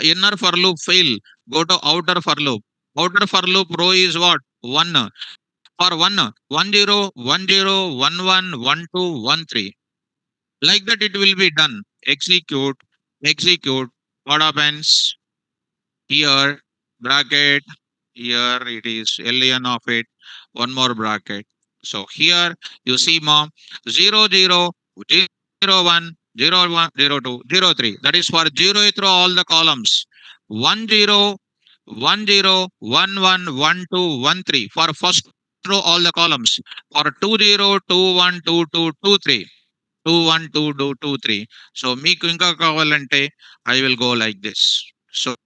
Inner for loop fail. Go to outer for loop. Outer for loop row is what? 1. For 1, 1, 0, 1, 0, 1, 1, 1, 2, 1, 3. Like that it will be done. Execute. Execute. What happens? Here, bracket, here it is ln of it, one more bracket. So here you see mom 0 0 0 1 0 1 0 2 0 3. That is for 0 through all the columns. 1 0 1 0 1 1 1 2 1 3 for first row all the columns. For 2 0 2 1 2 2 2 3 2 1 2 2 2 3. So మీకు ఇంకా కావాలంటే I will go like this. So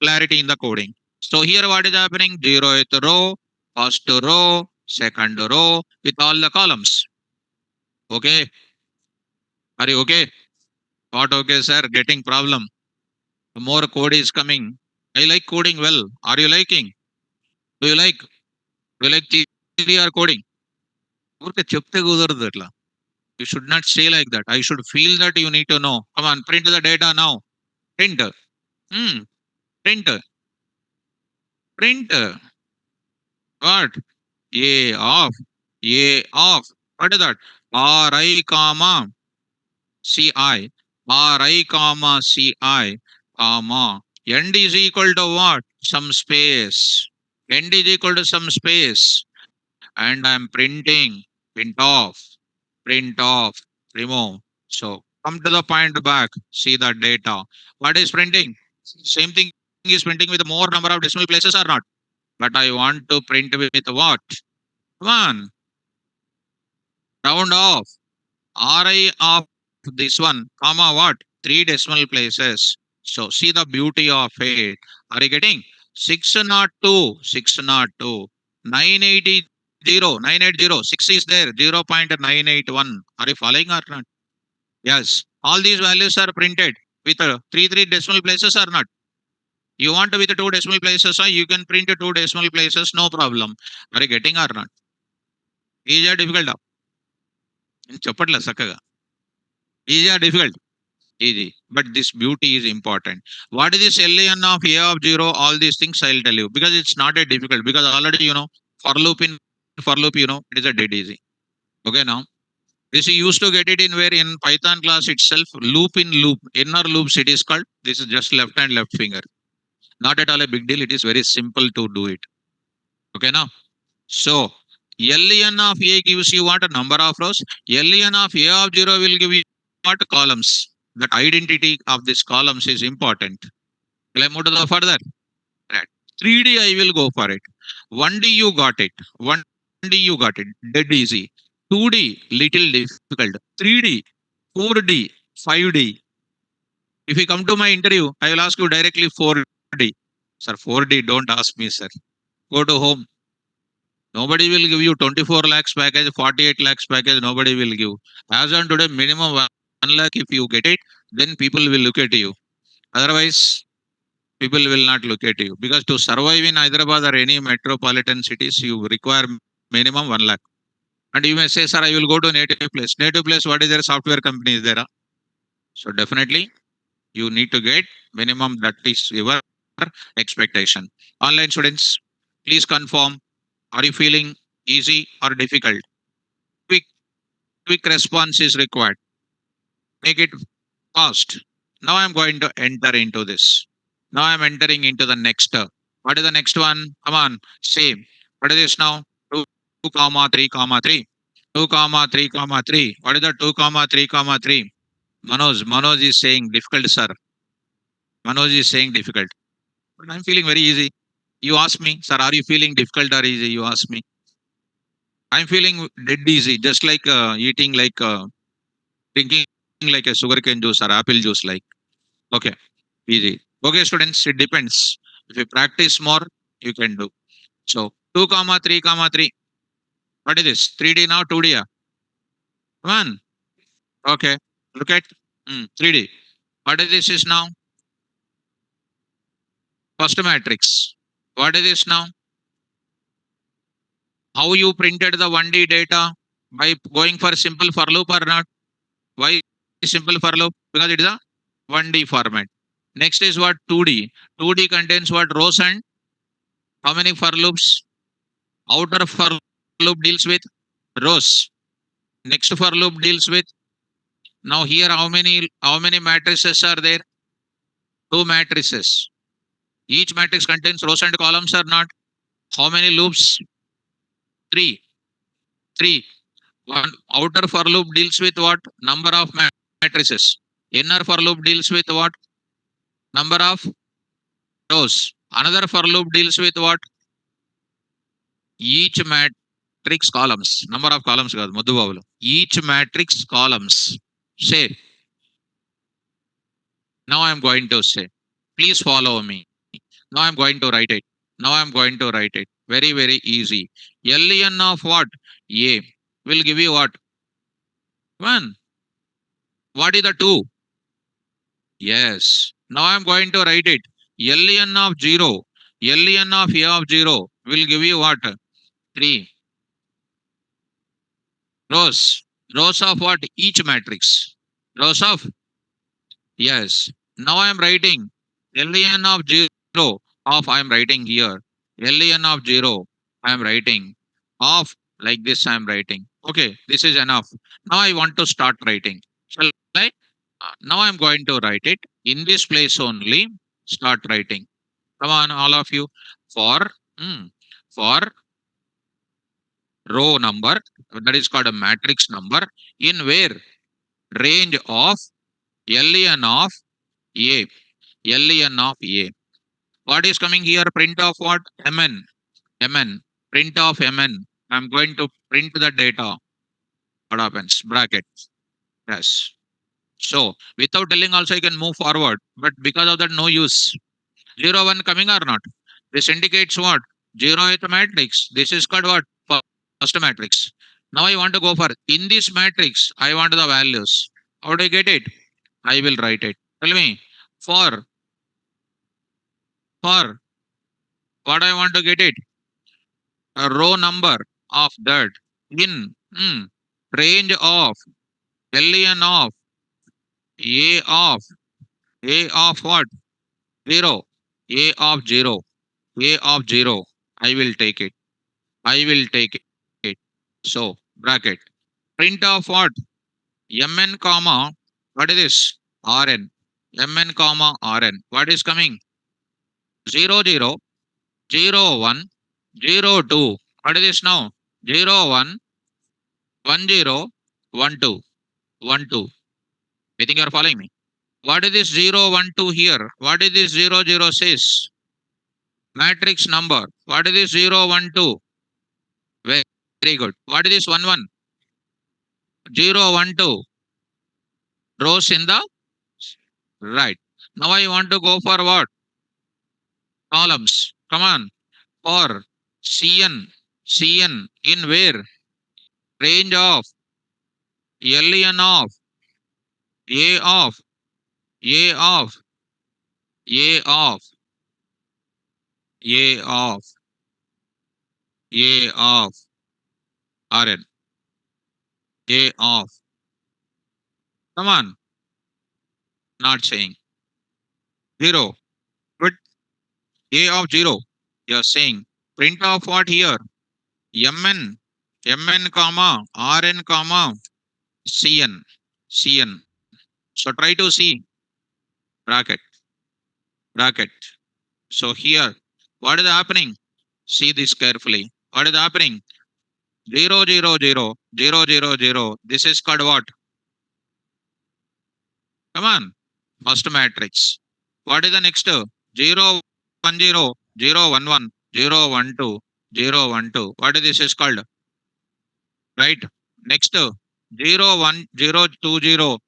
clarity in the coding. So here what is happening? 0th row, first row, second row with all the columns. Okay. Are you okay? Not okay, sir. Getting problem. More code is coming. I like coding well. Are you liking? Do you like? Do you like theory or coding? ఊరికే చెప్తే కుదరదు అట్లా. You should not say like that. I should feel that you need to know. Come on, print the data now. Print. Hmm. Print. Print. What? A of. A of. What is that? Ri comma Ci. Ri comma Ci comma. End is equal to what? Some space. End is equal to some space. And I'm printing. Print off. Print off. Remove. So come to the point back. See the data. What is printing? Same thing is printing with more number of decimal places or not? But I want to print with what? Come on. Round off. Ri of this one, comma what? 3 decimal places. So see the beauty of it. Are you getting? 602, 602, 980, 980, 6 is there, 0.981. Are you following or not? Yes. All these values are printed with 3 decimal places or not? You want with 2 decimal places, you can print 2 decimal places, no problem. Are you getting or not? Easy or difficult? చెప్పట్లే చక్కగా. Easy or difficult? Easy. But this beauty is important. What is this ln of a of 0? All these things I'll tell you because it's not a difficult. Because already for loop in for loop it is a dead easy. Okay, now this you used to get it in where in Python class itself loop in loop inner loops it is called. This is just left hand left finger. Not at all a big deal. It is very simple to do it. Okay, now so ln of a gives you what? A number of rows. Ln of a of 0 will give you what? Columns. That identity of this columns is important. Will I move to the further? Right. 3D I will go for it. 1D you got it. 1D you got it. Dead easy. 2D little difficult. 3D, 4D, 5D. If you come to my interview, I will ask you directly 4D. Sir, 4D, don't ask me, sir. Go to home. Nobody will give you 24 lakhs package, 48 lakhs package. Nobody will give. As on today, minimum 1 lakh. If you get it, then people will look at you. Otherwise, people will not look at you because to survive in Hyderabad or any metropolitan cities, you require minimum 1 lakh. And you may say, sir, I will go to native place. Native place, what is their software company is there? So definitely, you need to get minimum that is your expectation. Online students, please confirm. Are you feeling easy or difficult? Quick, quick response is required. Make it fast. Now I'm going to enter into this. Now I'm entering into the next. What is the next one? Come on, same. What is this now? 2, 2 comma 3 comma 3. 2 comma 3 comma 3. What is the 2 comma 3 comma 3? Manoj is saying difficult, sir. Manoj is saying difficult. But I'm feeling very easy. You ask me, sir, are you feeling difficult or easy? You ask me. I'm feeling dead easy, just like eating like drinking like a sugarcane juice or apple juice like. Okay, easy. Okay, students, it depends. If you practice more, you can do. So 2 comma 3 comma 3. What is this? 3D now, 2D. Come on. Okay. Look at 3D. What is this is now? First matrix. What is this now? How you printed the 1D data? By going for simple for loop or not? Why simple for loop? Because it is a 1D format. Next is what? 2D. 2D contains what? Rows and how many for loops? Outer for loop deals with rows. Next for loop deals with, now here how many matrices are there? Two matrices. Each matrix contains rows and columns or not? How many loops? Three. Three. One outer for loop deals with what? Number of matrices. Inner for loop deals with what? Number of rows. Another for loop deals with what? Each matrix columns. Number of columns కాదు ముద్దు బాబులు. Each matrix columns. Say. Now I am going to say. Please follow me. Now I am going to write it. Now I am going to write it. Very, very easy. LN of what? A will give you what? 1. What is the 2? Yes. Now I am going to write it. LN of 0. LN of A of 0 will give you what? 3. Rows. Rows of what? Each matrix. Rows of? Yes. Now I am writing LN of 0 of I am writing here. LN of 0 I am writing. Of like this I am writing. Okay, this is enough. Now I want to start writing. Shall I? Now I am going to write it. In this place only, start writing. Come on, all of you. For, for row number, that is called a matrix number, in where range of LN of A. LN of A. What is coming here? Print of what? MN. MN. Print of MN. I'm going to print the data. What happens? Bracket. Yes. So without telling also you can move forward. But because of that, no use. 0, 1 coming or not? This indicates what? 0th matrix. This is called what? First matrix. Now I want to go for, in this matrix, I want the values. How do I get it? I will write it. Tell me. For what I want to get it? A row number of that in range of LN of A of what? 0. A of 0. A of 0. I will take it. I will take it. So bracket. Print of what? MN comma. What is this? RN. MN comma RN. What is coming? 0 0 0 1 0 2. What is this now? 0 1 1 0 1 2 1 2. I think you are following me. What is this 0 1 2 here? What is this 0 0 says? Matrix number. What is this 0 1 2? Very, very good. What is this 1 1? 0 1 2. Rows in the right. Now I want to go for what? Columns. Come on. For CN. CN in where? Range of LN of A of A of A of A of A of RN. A of. Come on. Not saying. 0. Good. A of 0. You are saying. Print of what here? MN. MN comma RN comma CN. CN. So try to see. Bracket. Bracket. So here, what is happening? See this carefully. What is happening? 0 0 0 0 0 0. This is called what? Come on. First matrix. What is the next? 0 1 0 0 1 1 0 1 2 0 1 2. What is this is called? Right. Next 0 1 0 2 0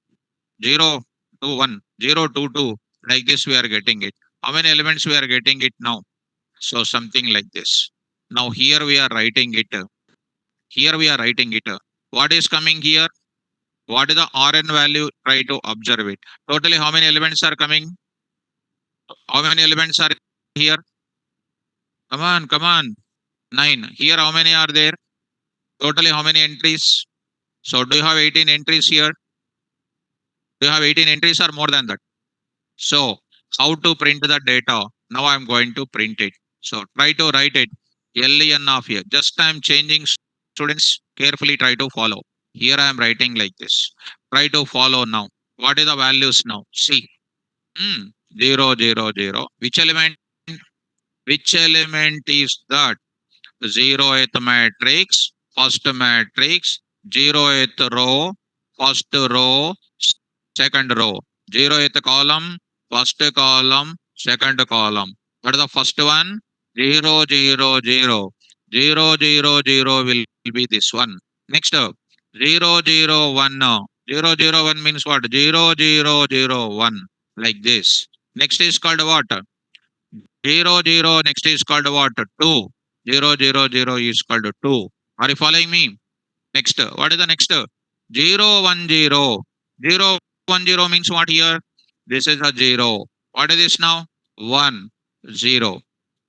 0 2 1 0 2 2. Like this we are getting it. How many elements we are getting it now? So something like this. Now here we are writing it. Here we are writing it. What is coming here? What is the Rn value? Try to observe it. Totally how many elements are coming? How many elements are here? Come on, come on. 9. Here, how many are there? Totally, how many entries? So, do you have 18 entries here? Do you have 18 entries or more than that? So, how to print the data? Now I'm going to print it. So, try to write it. LEN of here. Just I'm changing, students. Carefully try to follow. Here I am writing like this. Try to follow now. What is the values now? See. 0, 0, 0. Which element? Which element is that? Zeroth matrix, first matrix, zeroth row, first row, second row, zeroth column, first column, second column. What is the first one? 0, 0, 0. 0, 0, 0 will be this one. Next, 0, 0, 1. 0, 0, 1 means what? 0, 0, 0, 1. Like this. Next is called what? 0, 0. Next is called what? 2. 0, 0, 0 is called 2. Are you following me? Next, what is the next? 0, 1, 0. 0, 1, 0 means what here? This is a 0. What is this now? 1, 0.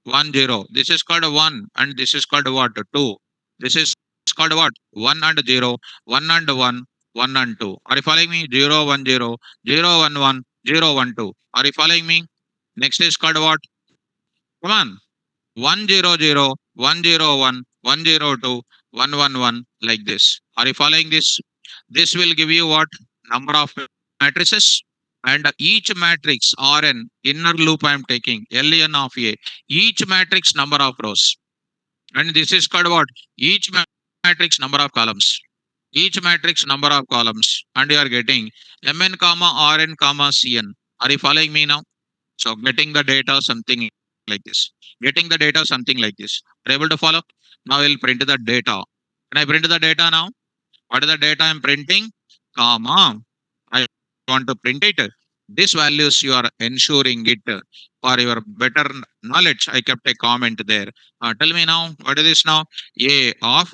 1, 0. This is called 1 and this is called what? 2. This is called what? 1 and 0. 1 and 1. 1 and 2. Are you following me? 0, 1, 0. 0, 1, 1. 0, 1, 2. Are you following me? Next is called what? Come on. 100, 101, 102, 111 like this. Are you following this? This will give you what? Number of matrices and each matrix Rn inner loop I am taking Len of A. Each matrix number of rows. And this is called what? Each matrix number of columns. Each matrix number of columns. And you are getting Mn comma Rn comma Cn. Are you following me now? So getting the data something like this. Getting the data something like this. Are you able to follow? Now I'll print the data. Can I print the data now? What is the data I'm printing? Comma. I want to print it. This values you are ensuring it for your better knowledge. I kept a comment there. Tell me now, what is this now? A of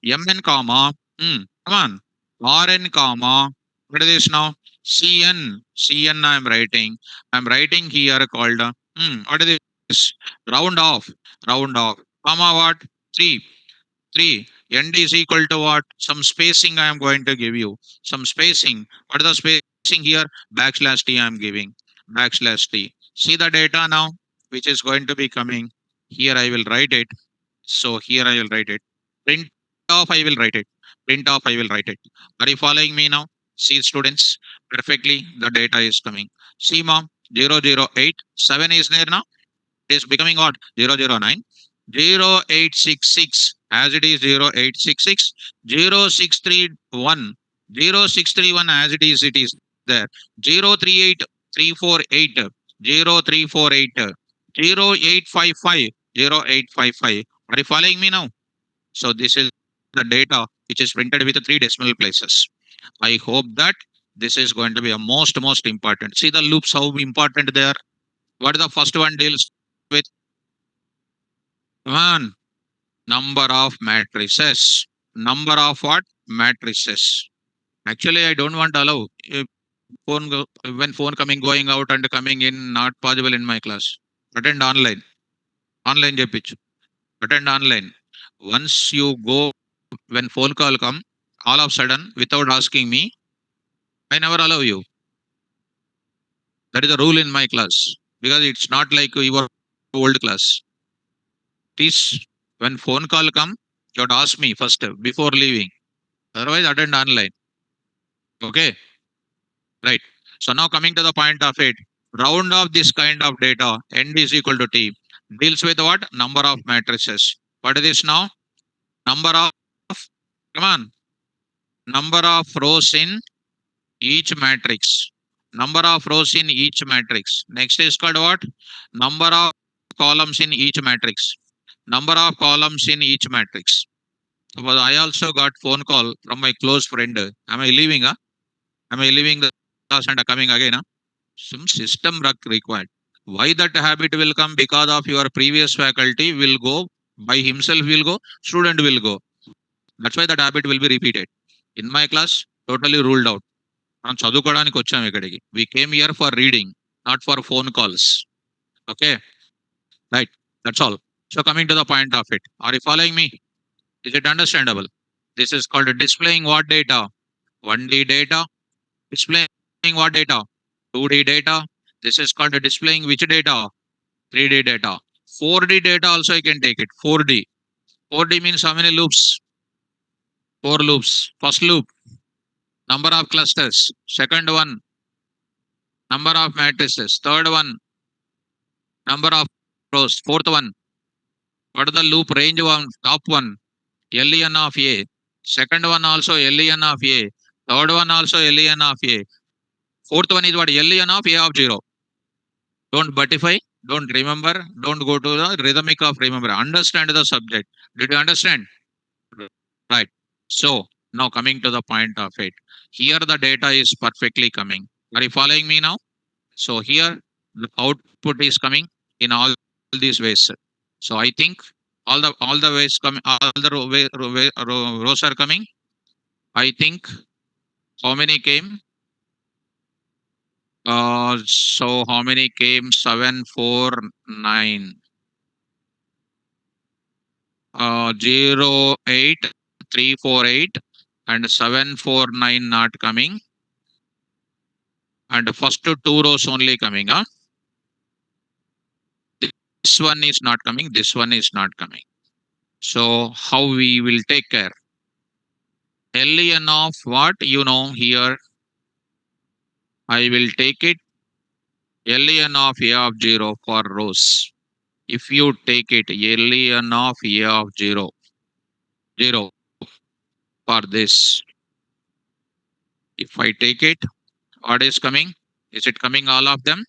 Mn comma. Come on. Rn comma. What is this now? Cn. Cn I'm writing. I'm writing here called what is this? Round off. Round off. Comma what? 3. 3. End is equal to what? Some spacing I am going to give you. Some spacing. What is the spacing here? Backslash t I am giving. Backslash t. See the data now, which is going to be coming. Here I will write it. So here I will write it. Print off I will write it. Print off I will write it. Are you following me now? See students, perfectly the data is coming. See mom, 008, 7 is there now. It is becoming what? 009. 0866 as it is 0866. 0631. 0631 as it is there. 038 348. 0348. 0855. 0855. Are you following me now? So this is the data which is printed with the 3 decimal places. I hope that this is going to be a most important. See the loops, how important they are. What is the first one deals with? One, number of matrices. Number of what? Matrices. Actually, I don't want to allow when phone coming, going out and coming in, not possible in my class. Attend online. Online చెప్పించు. Attend online. Once you go, when phone call come, all of a sudden, without asking me, I never allow you. That is a rule in my class because it's not like your old class. Please, when phone call come, you have to ask me first before leaving. Otherwise, attend online. Okay, right. So now coming to the point of it, round of this kind of data, n is equal to t, deals with what? Number of matrices. What is this now? Number of, come on, number of rows in each matrix. Number of rows in each matrix. Next is called what? Number of columns in each matrix. Number of columns in each matrix. But I also got phone call from my close friend. Am I leaving? Am I leaving the class and coming again? Some system required. Why that habit will come? Because of your previous faculty will go, by himself will go, student will go. That's why that habit will be repeated. In my class, totally ruled out. మనం చదువుకోవడానికి వచ్చాము ఇక్కడికి. We came here for reading, not for phone calls. Okay. Right. That's all. So coming to the point of it. Are you following me? Is it understandable? This is called displaying what data? 1D data. Displaying what data? 2D data. This is called displaying which data? 3D data. 4D data also I can take it. 4D. 4D means how many loops? Four loops. First loop, number of clusters. Second one, number of matrices. Third one, number of rows. Fourth one, what is the loop range one? Top one, LEN of A. Second one also LEN of A. Third one also LEN of A. Fourth one is what? LEN of A of 0. Don't buttify, don't remember, don't go to the rhythmic of remember. Understand the subject. Did you understand? Right. So now coming to the point of it. Here the data is perfectly coming. Are you following me now? So here the output is coming in all these ways. So I think all the ways coming, all the rows are coming. I think how many came? So how many came? 749. 08348 and 749 not coming, and first two rows only coming. This one is not coming, this one is not coming. So how we will take care? LEN of what? Here I will take it LEN of A of 0 for rows. If you take it LEN of A of 0, 0 for this. If I take it, what is coming? Is it coming all of them?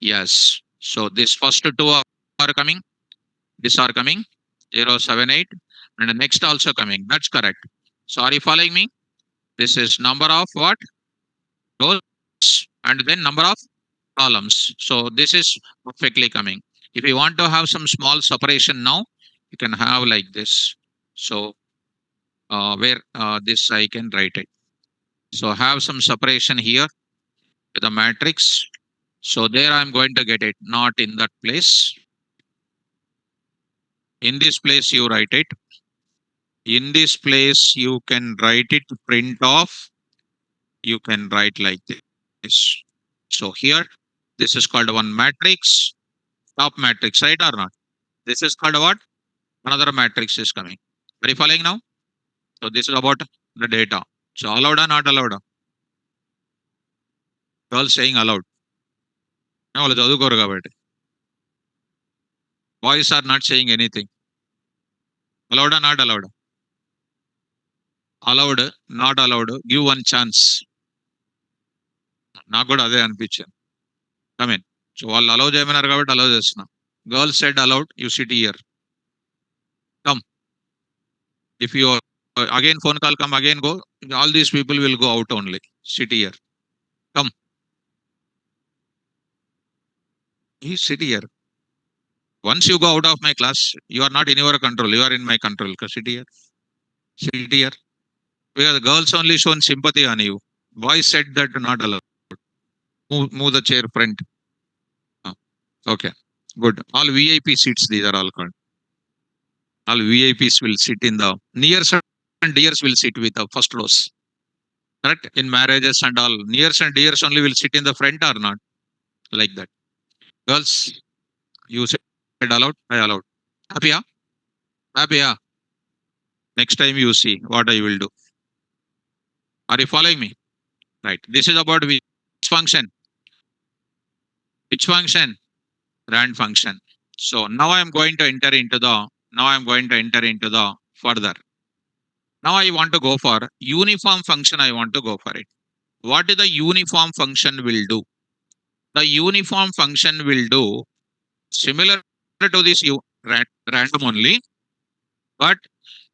Yes. So this first two are coming. These are coming. 078. And the next also coming. That's correct. So are you following me? This is number of what? Rows and then number of columns. So this is perfectly coming. If you want to have some small separation now, you can have like this. So where this I can write it. So have some separation here to the matrix. So there I'm going to get it, not in that place. In this place you write it. In this place you can write it print off. You can write like this. So here, this is called one matrix, top matrix, right or not? This is called what? Another matrix is coming. Are you following now? So this is about the data. So allowed or not allowed? Girl saying allowed. వాళ్ళు చదువుకోరు కాబట్టి. Boys are not saying anything. Allowed or not allowed? Allowed, not allowed. Give one chance. నాకు కూడా అదే అనిపించింది. Come in. So వాళ్ళు allow చేయమన్నారు కాబట్టి allow చేస్తున్నా. Girl said allowed. You sit here. Come. If you again phone call come again go. All these people will go out only. Sit here. Come. You sit here. Once you go out of my class, you are not in your control. You are in my control. Sit here. Sit here. Because the girls only shown sympathy on you. Boys said that not allowed. Move the chair front. Okay. Good. All VIP seats, these are all called. All VIPs will sit in the nears and dears will sit with the first rows. Correct? In marriages and all, nears and dears only will sit in the front or not? Like that. Girls, you said allowed, I allowed. Happy, yeah? Happy, yeah? Next time you see what I will do. Are you following me? Right. This is about which function? Which function? Rand function. So now I am going to enter into the further. Now I want to go for uniform function. I want to go for it. What is the uniform function will do? The uniform function will do similar to this random only, but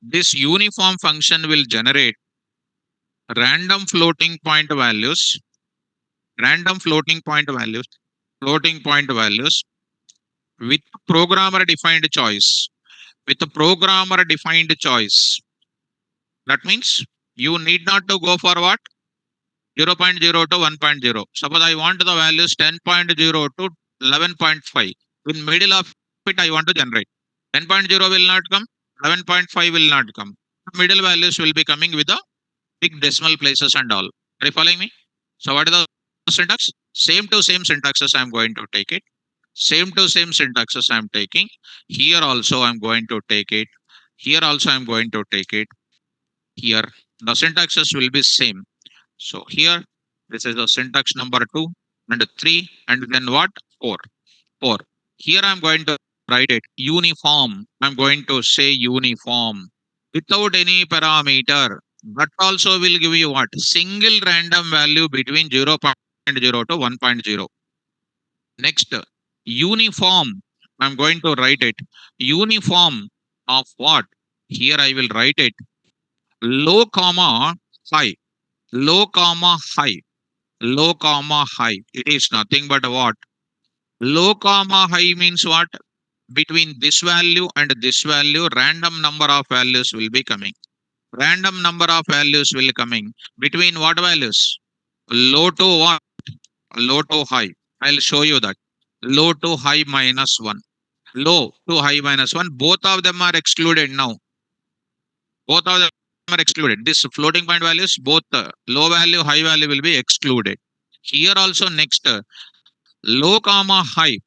this uniform function will generate random floating point values, floating point values with programmer defined choice. With a programmer defined choice. That means you need not to go for what? 0.0 to 1.0. Suppose I want the values 10.0 to 11.5. In middle of it I want to generate. 10.0 will not come, 11.5 will not come. Middle values will be coming with the big decimal places and all. Are you following me? So what is the syntax? Same to same syntaxes I am going to take it. Same to same syntaxes I am taking. Here also I am going to take it. Here also I am going to take it. Here the syntaxes will be same. So here this is the syntax number 2 and 3 and then what? 4. 4. Here I am going to write it uniform. I am going to say uniform without any parameter. That also will give you what? Single random value between 0.0 to 1.0. Next, uniform. I'm going to write it. Uniform of what? Here I will write it. Low comma high. Low comma high. Low comma high. It is nothing but what? Low comma high means what? Between this value and this value, random number of values will be coming. Random number of values will coming. Between what values? Low to what? Low to high. I'll show you that. Low to high minus 1. Low to high minus 1. Both of them are excluded now. Both of them are excluded. This floating point values, both low value, high value will be excluded. Here also next, low comma high.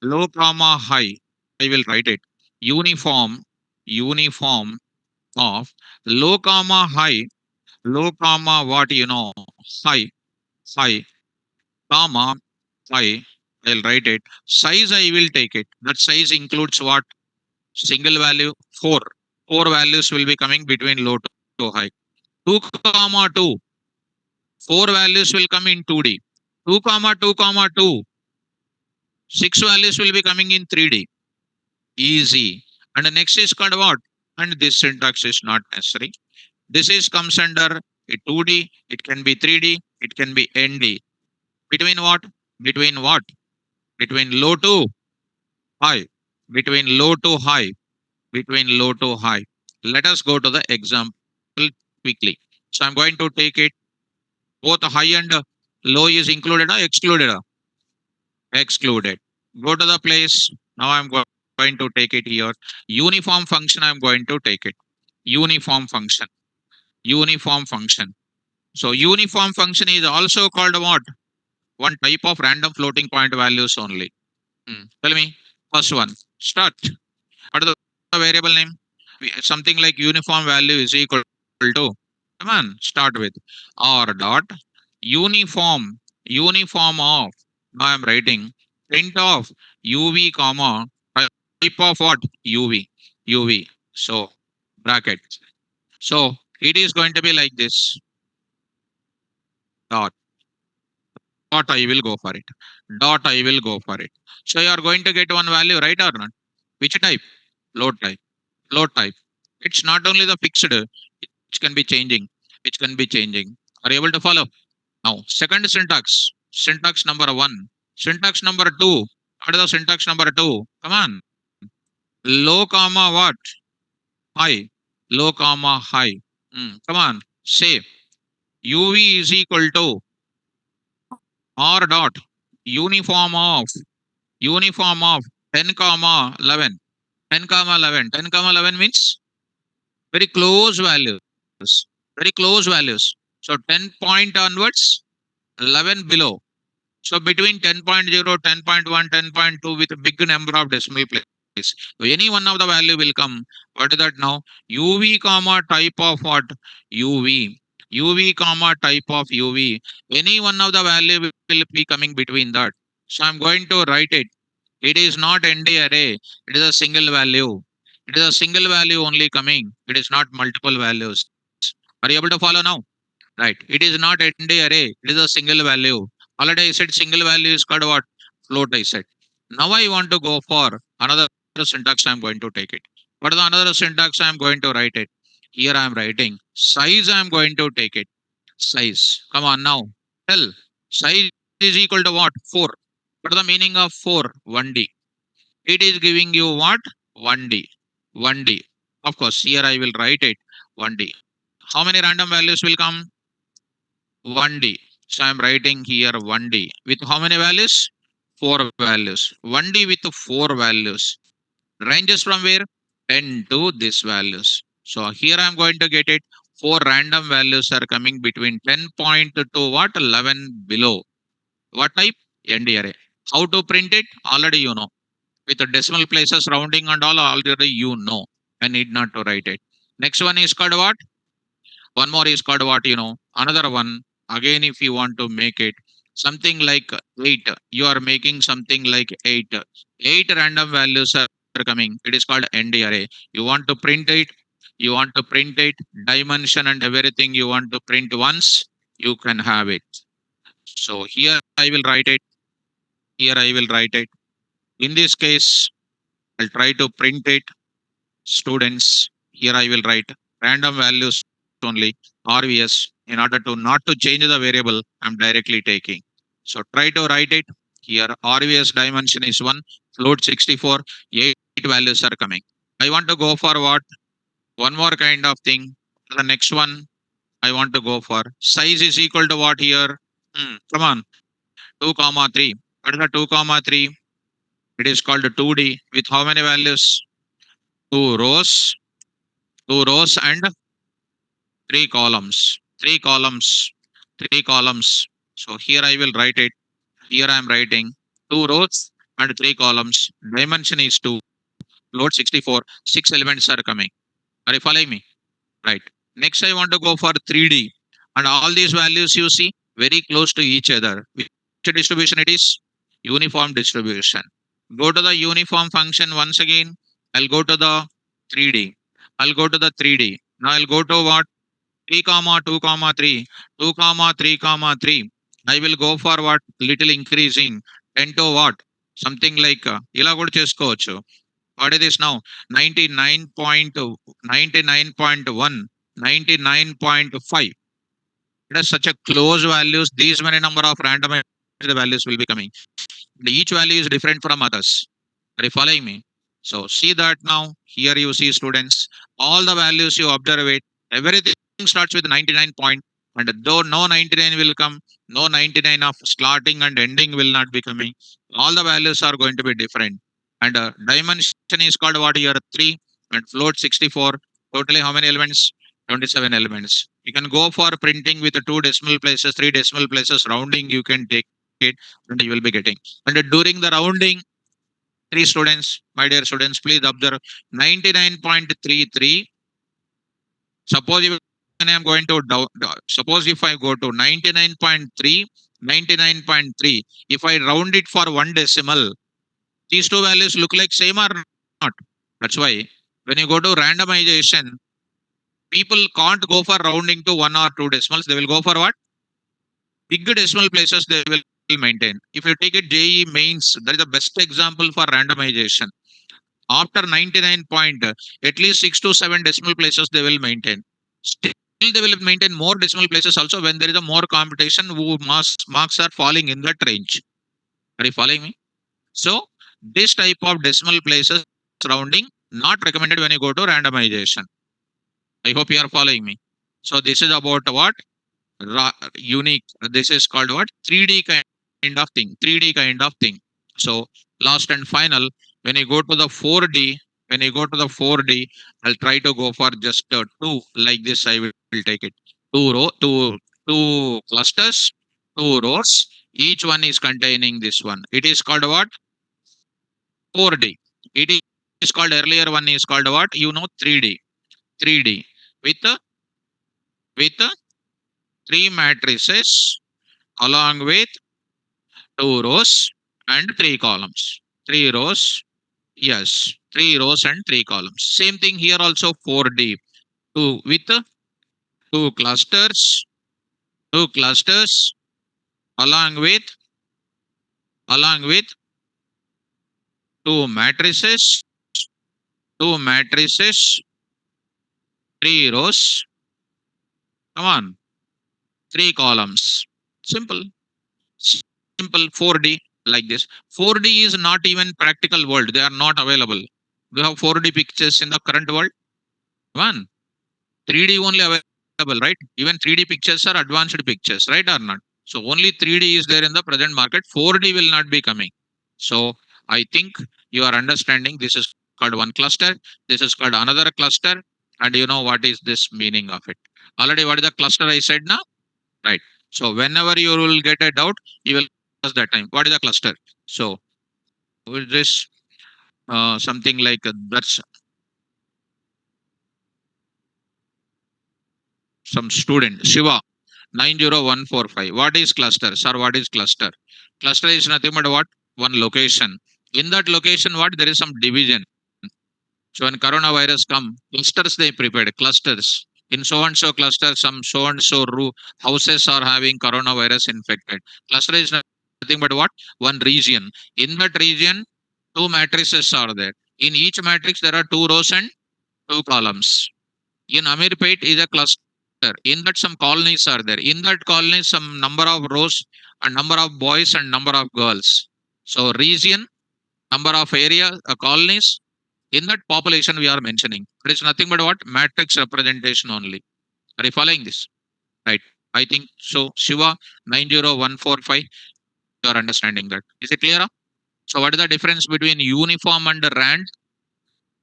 Low comma high. I will write it. Uniform. Uniform of low comma high. Low comma what high. High. Comma high. I'll write it. Size I will take it. That size includes what? Single value 4. 4 values will be coming between low to high. 2 comma 2. 4 values will come in 2D. 2 comma 2 comma 2. 6 values will be coming in 3D. Easy. And the next is called what? And this syntax is not necessary. This is comes under a 2D. It can be 3D. It can be ND. Between what? Between what? Between low to high. Between low to high. Between low to high. Let us go to the example quickly. So I'm going to take it. Both high and low is included or excluded? Excluded. Go to the place. Now I'm going to take it here. Uniform function I'm going to take it. Uniform function. Uniform function. So uniform function is also called what? One type of random floating point values only. Tell me. First one. Start. What is the variable name? Something like uniform value is equal to. Come on. Start with r dot uniform. Uniform of. Now I'm writing print of uv comma type of what? uv. So bracket. So it is going to be like this. Dot. Dot I will go for it. Dot I will go for it. So you are going to get one value, right or not? Which type? Load type. Load type. It's not only the fixed, which can be changing. Which can be changing. Are you able to follow? Now, second syntax. Syntax number 1. Syntax number 2. What is the syntax number 2? Come on. Low comma what? High. Low comma high. Come on. Say. UV is equal to R dot uniform of 10 comma 11. 10 comma 11. 10 comma 11 means very close values. Very close values. So 10 point onwards, 11 below. So between 10.0, 10.1, 10.2 with a big number of decimal places. So any one of the value will come. What is that now? UV comma type of what? UV. UV comma type of UV. Any one of the value will be coming between that. So I'm going to write it. It is not ND array. It is a single value. It is a single value only coming. It is not multiple values. Are you able to follow now? Right. It is not ND array. It is a single value. Already I said single value is called what? Float I said. Now I want to go for another syntax. I'm going to take it. What is the another syntax? I'm going to write it. Here I am writing. Size I'm going to take it. Size. Come on now. Tell. Size is equal to what? 4. What is the meaning of 4? 1D. It is giving you what? 1D. 1D. Of course, here I will write it. 1D. How many random values will come? 1D. So I'm writing here 1D. With how many values? 4 values. 1D with 4 values. Ranges from where? 10 to this values. So here I'm going to get it. Four random values are coming between 10 point to what? 11 below. What type? ND array. How to print it? Already you know. With the decimal places, rounding and all, already you know. I need not to write it. Next one is called what? One more is called what? Another one. Again, if you want to make it something like 8, you are making something like 8. 8 random values are coming. It is called ND array. You want to print it. You want to print it. Dimension and everything you want to print once. You can have it. So here I will write it. Here I will write it. In this case, I'll try to print it. Students, here I will write random values only, RVS, in order to not to change the variable I'm directly taking. So try to write it. Here RVS dimension is 1, float 64, 8 values are coming. I want to go for what? One more kind of thing. The next one I want to go for size is equal to what here? Come on, 2 comma 3. What is the 2 comma 3? It is called 2D with how many values? Two rows, two rows and three columns, three columns, three columns. So here I will write it. Here I am writing two rows and three columns. Dimension is 2. Load 64. 6 elements are coming. Are you following me? Right. Next, I want to go for 3D. And all these values you see very close to each other. Which distribution it is? Uniform distribution. Go to the uniform function once again. I'll go to the 3D. I'll go to the 3D. Now I'll go to what? 3 comma 2 comma 3, 2 comma 3 comma 3. I will go for what? Little increasing 10 to what? Something like ఇలా కూడా చేసుకోవచ్చు. What is this now? 99.99.1, 99.5. It has such a close values. These many number of randomized values will be coming. Each value is different from others. Are you following me? So see that now. Here you see students, all the values you observe it, everything starts with 99 point. And though no 99 will come, no 99 of starting and ending will not be coming. All the values are going to be different. And dimension is called what here? 3 and float 64. Totally how many elements? 27 elements. You can go for printing with the 2 decimal places, 3 decimal places, rounding you can take it and you will be getting. And during the rounding, three students, my dear students, please observe 99.33. Suppose if I am going to suppose if I go to 99.3, 99.3, if I round it for one decimal, these two values look like same or not. That's why when you go to randomization, people can't go for rounding to one or two decimals. They will go for what? Big decimal places they will maintain. If you take it JE mains, that is the best example for randomization. After 99 point, at least 6 to 7 decimal places they will maintain. Still, they will maintain more decimal places also when there is a more competition who marks are falling in that range. Are you following me? So, this type of decimal places rounding not recommended when you go to randomization. I hope you are following me. So, this is about what? Unique. This is called what? 3D kind of thing. 3D kind of thing. So last and final, when you go to the 4D, when you go to the 4D, I'll try to go for just two like this. I will take it. Two clusters, two rows. Each one is containing this one. It is called what? 4D. It is called earlier one is called what? 3D. 3D with three matrices along with two rows and three columns. Three rows, yes, three rows and three columns. Same thing here also 4D. Two with two clusters, two clusters along with two matrices, two matrices, three rows. Come on, three columns. Simple. Simple 4D like this. 4D is not even practical world. They are not available. We have 4D pictures in the current world. One 3D only available, right? Even 3D pictures are advanced pictures, right or not? So only 3D is there in the present market. 4D will not be coming. So I think you are understanding. This is called one cluster. This is called another cluster. And you know what is this meaning of it? Already, what is the cluster I said now? Right. So whenever you will get a doubt, you will ask that time. What is the cluster? So with this something like that's some student Shiva 90145. What is cluster? Sir, what is cluster? Cluster is nothing but what? One location. In that location, what? There is some division. So when coronavirus come, clusters they prepared, clusters. In so and so cluster, some so and so houses are having coronavirus infected. Cluster is nothing but what? One region. In that region, two matrices are there. In each matrix, there are two rows and two columns. In Amirpet is a cluster. In that, some colonies are there. In that colony, some number of rows and number of boys and number of girls. So region, number of area, colonies, in that population we are mentioning. It is nothing but what? Matrix representation only. Are you following this? Right. I think so. Shiva 90145, you are understanding that. Is it clear? So what is the difference between uniform and rand?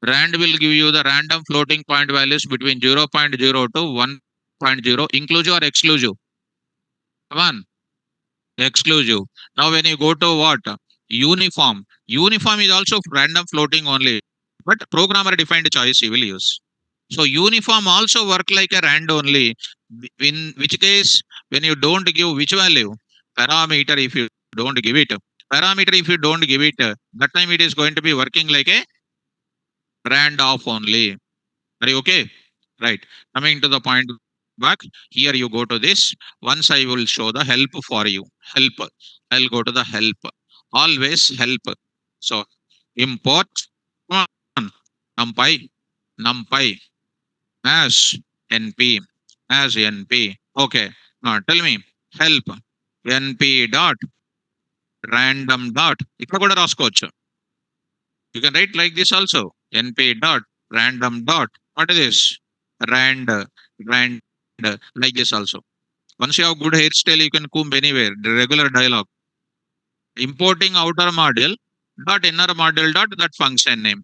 Rand will give you the random floating point values between 0.0 to 1.0, inclusive or exclusive? Come on, exclusive. Now when you go to what? Uniform. Uniform is also random floating only, but programmer defined choice you will use. So uniform also work like a rand only. In which case, when you don't give which value? Parameter if you don't give it. Parameter if you don't give it, that time it is going to be working like a rand off only. Are you okay? Right. Coming to the point back, here you go to this. Once I will show the help for you. Help. I'll go to the help. Always help. So import. Come on. Numpy. Numpy. As NP. As NP. Okay. Now tell me. Help. NP dot random dot. ఇక్కడ కూడా రాసుకోవచ్చు. You can write like this also. NP dot random dot. What is this? Rand, rand, like this also. Once you have good hairstyle, you can comb anywhere. The regular dialogue. Importing outer model dot inner model dot that function name.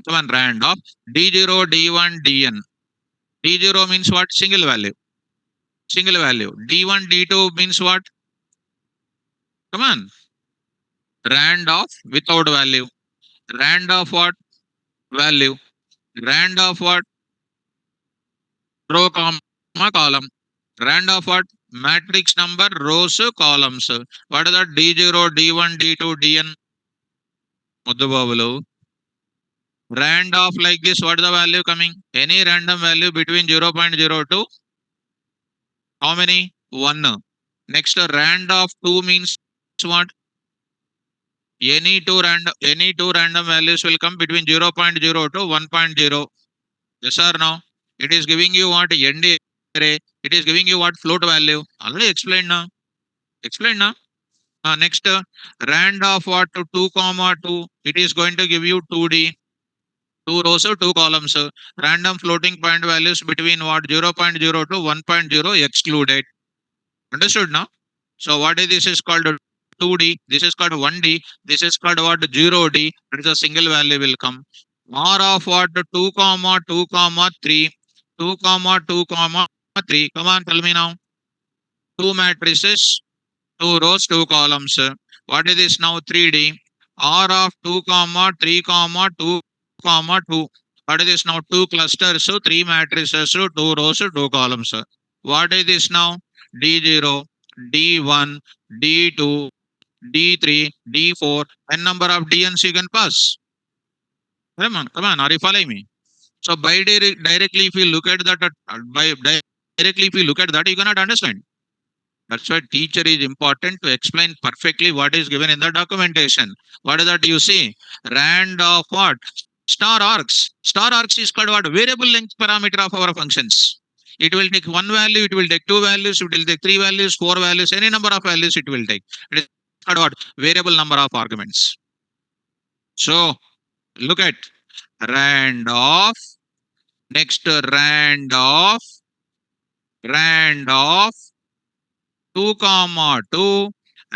Come on, rand of D0, D1, Dn. D0 means what? Single value. Single value. D1, D2 means what? Come on. Rand of without value. Rand of what? Value. Rand of what? Row, comma, column. Rand of what? Matrix number, rows, columns. What is that? D0, D1, D2, Dn. Muddababulu. Rand of like this, what is the value coming? Any random value between 0.0 to how many? 1. Next, rand of 2 means what? Any two random values will come between 0.0 to 1.0. Yes or no? It is giving you what? End array. It is giving you what? Float value. Already explained now. Explained now. Next, rand of what? 2 comma 2. It is going to give you 2D. Two rows or two columns. Random floating point values between what? 0.0 to 1.0 excluded. Understood now? So what is this is called 2D. This is called 1D. This is called what? 0D. It is a single value will come. R of what? 2 comma 2 comma 3. 2 comma 2 comma 3. Come on, tell me now. Two matrices, two rows, two columns. What is this now? 3D. R of 2 comma 3 comma 2 comma 2. What is this now? Two clusters, so three matrices, so two rows, two columns. What is this now? D0, D1, D2, D3, D4, n number of DNs you can pass. Come on, are you following me? So by directly, if you look at that, directly, if you look at that, you cannot understand. That's why teacher is important to explain perfectly what is given in the documentation. What is that you see? Rand of what? Star arcs. Star arcs is called what? Variable length parameter of our functions. It will take one value, it will take two values, it will take three values, four values, any number of values it will take. It is called what? Variable number of arguments. So look at rand of, next rand of 2 comma 2,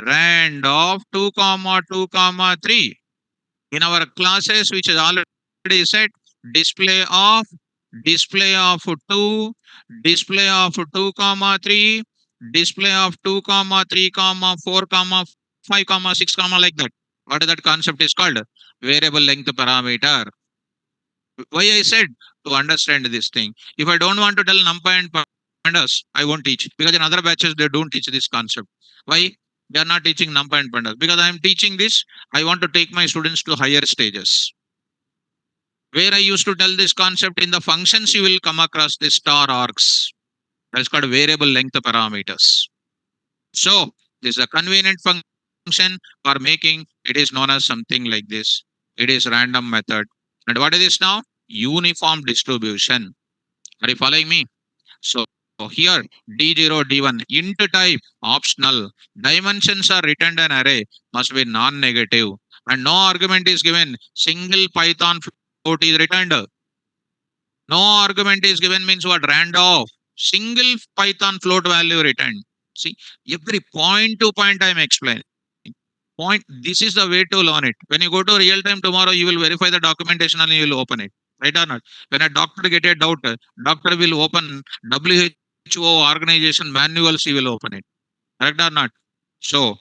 rand of 2 comma 2 comma 3. In our classes, which is already is set display of 2, display of 2 comma 3, display of 2 comma 3 comma 4 comma 5 comma 6 comma like that. What is that concept is called? Variable length parameter. Why I said to understand this thing. If I don't want to tell NumPy and pandas, I won't teach because in other batches they don't teach this concept. Why? They are not teaching NumPy and pandas because I am teaching this. I want to take my students to higher stages. Where I used to tell this concept in the functions, you will come across the star arcs. That's called variable length parameters. So this is a convenient function for making. It is known as something like this. It is random method. And what is this now? Uniform distribution. Are you following me? So here D0, D1, int type, optional. Dimensions are returned an array, must be non-negative. And no argument is given. Single Python float is returned. No argument is given means what? Random. Single Python float value returned. See, every point to point I am explaining. Point. This is the way to learn it. When you go to real time tomorrow, you will verify the documentation and you will open it. Right or not? When a doctor get a doubt, doctor will open WHO organization manuals. He will open it. Correct or not? So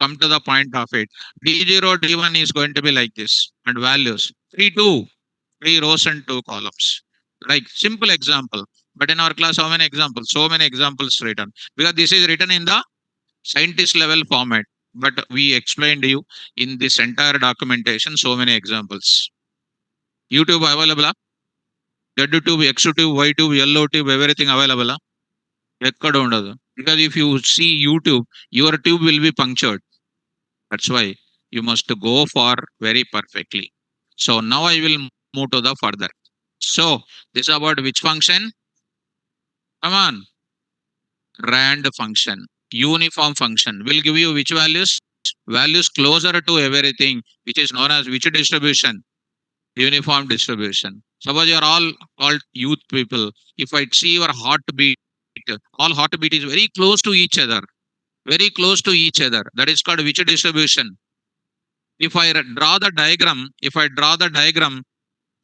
come to the point of it. D0, D1 is going to be like this, and values 3, 2, 3 rows and 2 columns. Like simple example. But in our class, how many examples? So many examples written because this is written in the scientist level format. But we explained to you in this entire documentation so many examples. YouTube available, ZTube, XTube, YTube, YellowTube, everything available. ఎక్కడ ఉండదు. Because if you see YouTube, your tube will be punctured. That's why you must go for very perfectly. So now I will move to the further. So this is about which function? Come on. Rand function, uniform function will give you which values? Values closer to everything, which is known as which distribution? Uniform distribution. Suppose you are all called youth people. If I see your heartbeat, all heartbeat is very close to each other. Very close to each other. That is called which distribution? If I draw the diagram,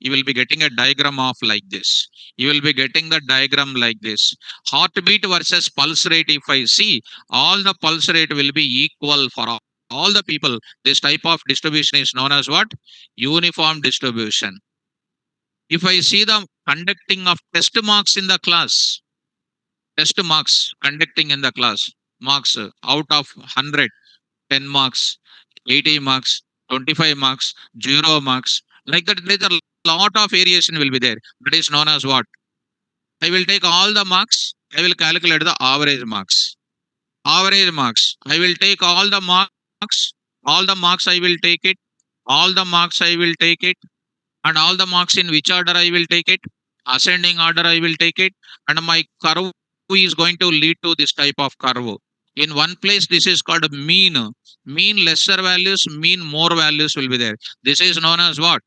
you will be getting a diagram of like this. You will be getting the diagram like this. Heartbeat versus pulse rate. If I see, all the pulse rate will be equal for all the people. This type of distribution is known as what? Uniform distribution. If I see the conducting of test marks in the class, test marks conducting in the class, marks out of 100, 10 marks, 80 marks, 25 marks, 0 marks. Like that, there's a lot of variation will be there. That is known as what? I will take all the marks. I will calculate the average marks. Average marks. I will take all the marks. All the marks I will take it. All the marks I will take it. And all the marks in which order I will take it? Ascending order I will take it. And my curve is going to lead to this type of curve. In one place, this is called mean. Mean lesser values, mean more values will be there. This is known as what?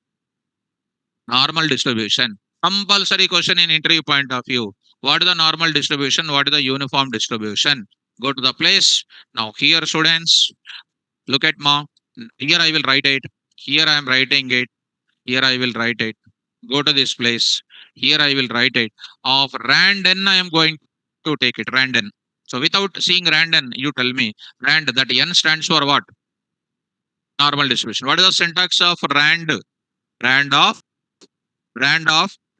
Normal distribution. Compulsory question in interview point of view. What is the normal distribution? What is the uniform distribution? Go to the place. Now here students, look at ma. Here I will write it. Here I am writing it. Here I will write it. Go to this place. Here I will write it. Of rand n I am going to take it. Rand n. So without seeing rand n, you tell me. Rand, that n stands for what? Normal distribution. What is the syntax of rand? Rand of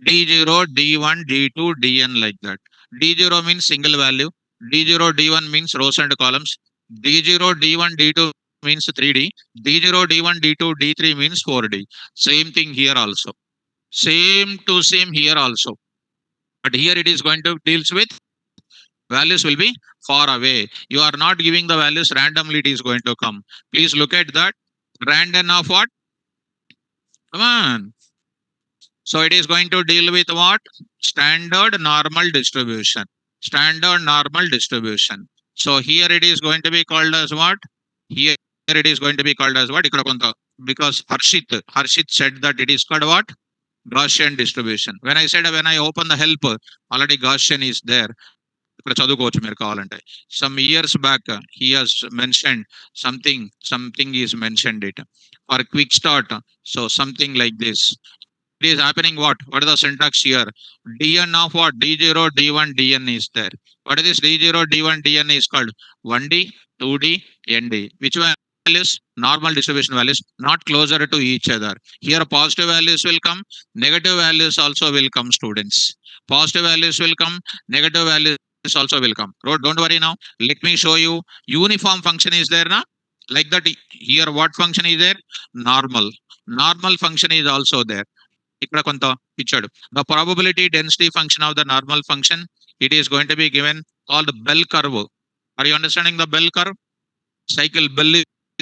D0, D1, D2, Dn like that. D0 means single value. D0, D1 means rows and columns. D0, D1, D2 means 3D. D0, D1, D2, D3 means 4D. Same thing here also. Same to same here also. But here it is going to deals with values will be far away. You are not giving the values randomly, it is going to come. Please look at that. Random of what? Come on. So it is going to deal with what? Standard normal distribution. Standard normal distribution. So here it is going to be called as what? Here it is going to be called as what? Because Harshit said that it is called what? Gaussian distribution. When I open the help, already Gaussian is there. Some years back, he has mentioned something is mentioned it. For quick start, so something like this. it is happening what? What is the syntax here? Dn of what? D0, D1, Dn is there. What is this D0, D1, Dn is called? 1D, 2D, ND. Which values? Normal distribution values, not closer to each other. Here positive values will come, negative values also will come, students. Positive values will come, negative values also will come. Don't worry now. Let me show you. Uniform function is there now. Like that here, what function is there? Normal. Normal function is also there. ఇక్కడ కొంత ఇచ్చాడు. The probability density function of the normal function, it is going to be given called bell curve. Are you understanding the bell curve? Cycle bell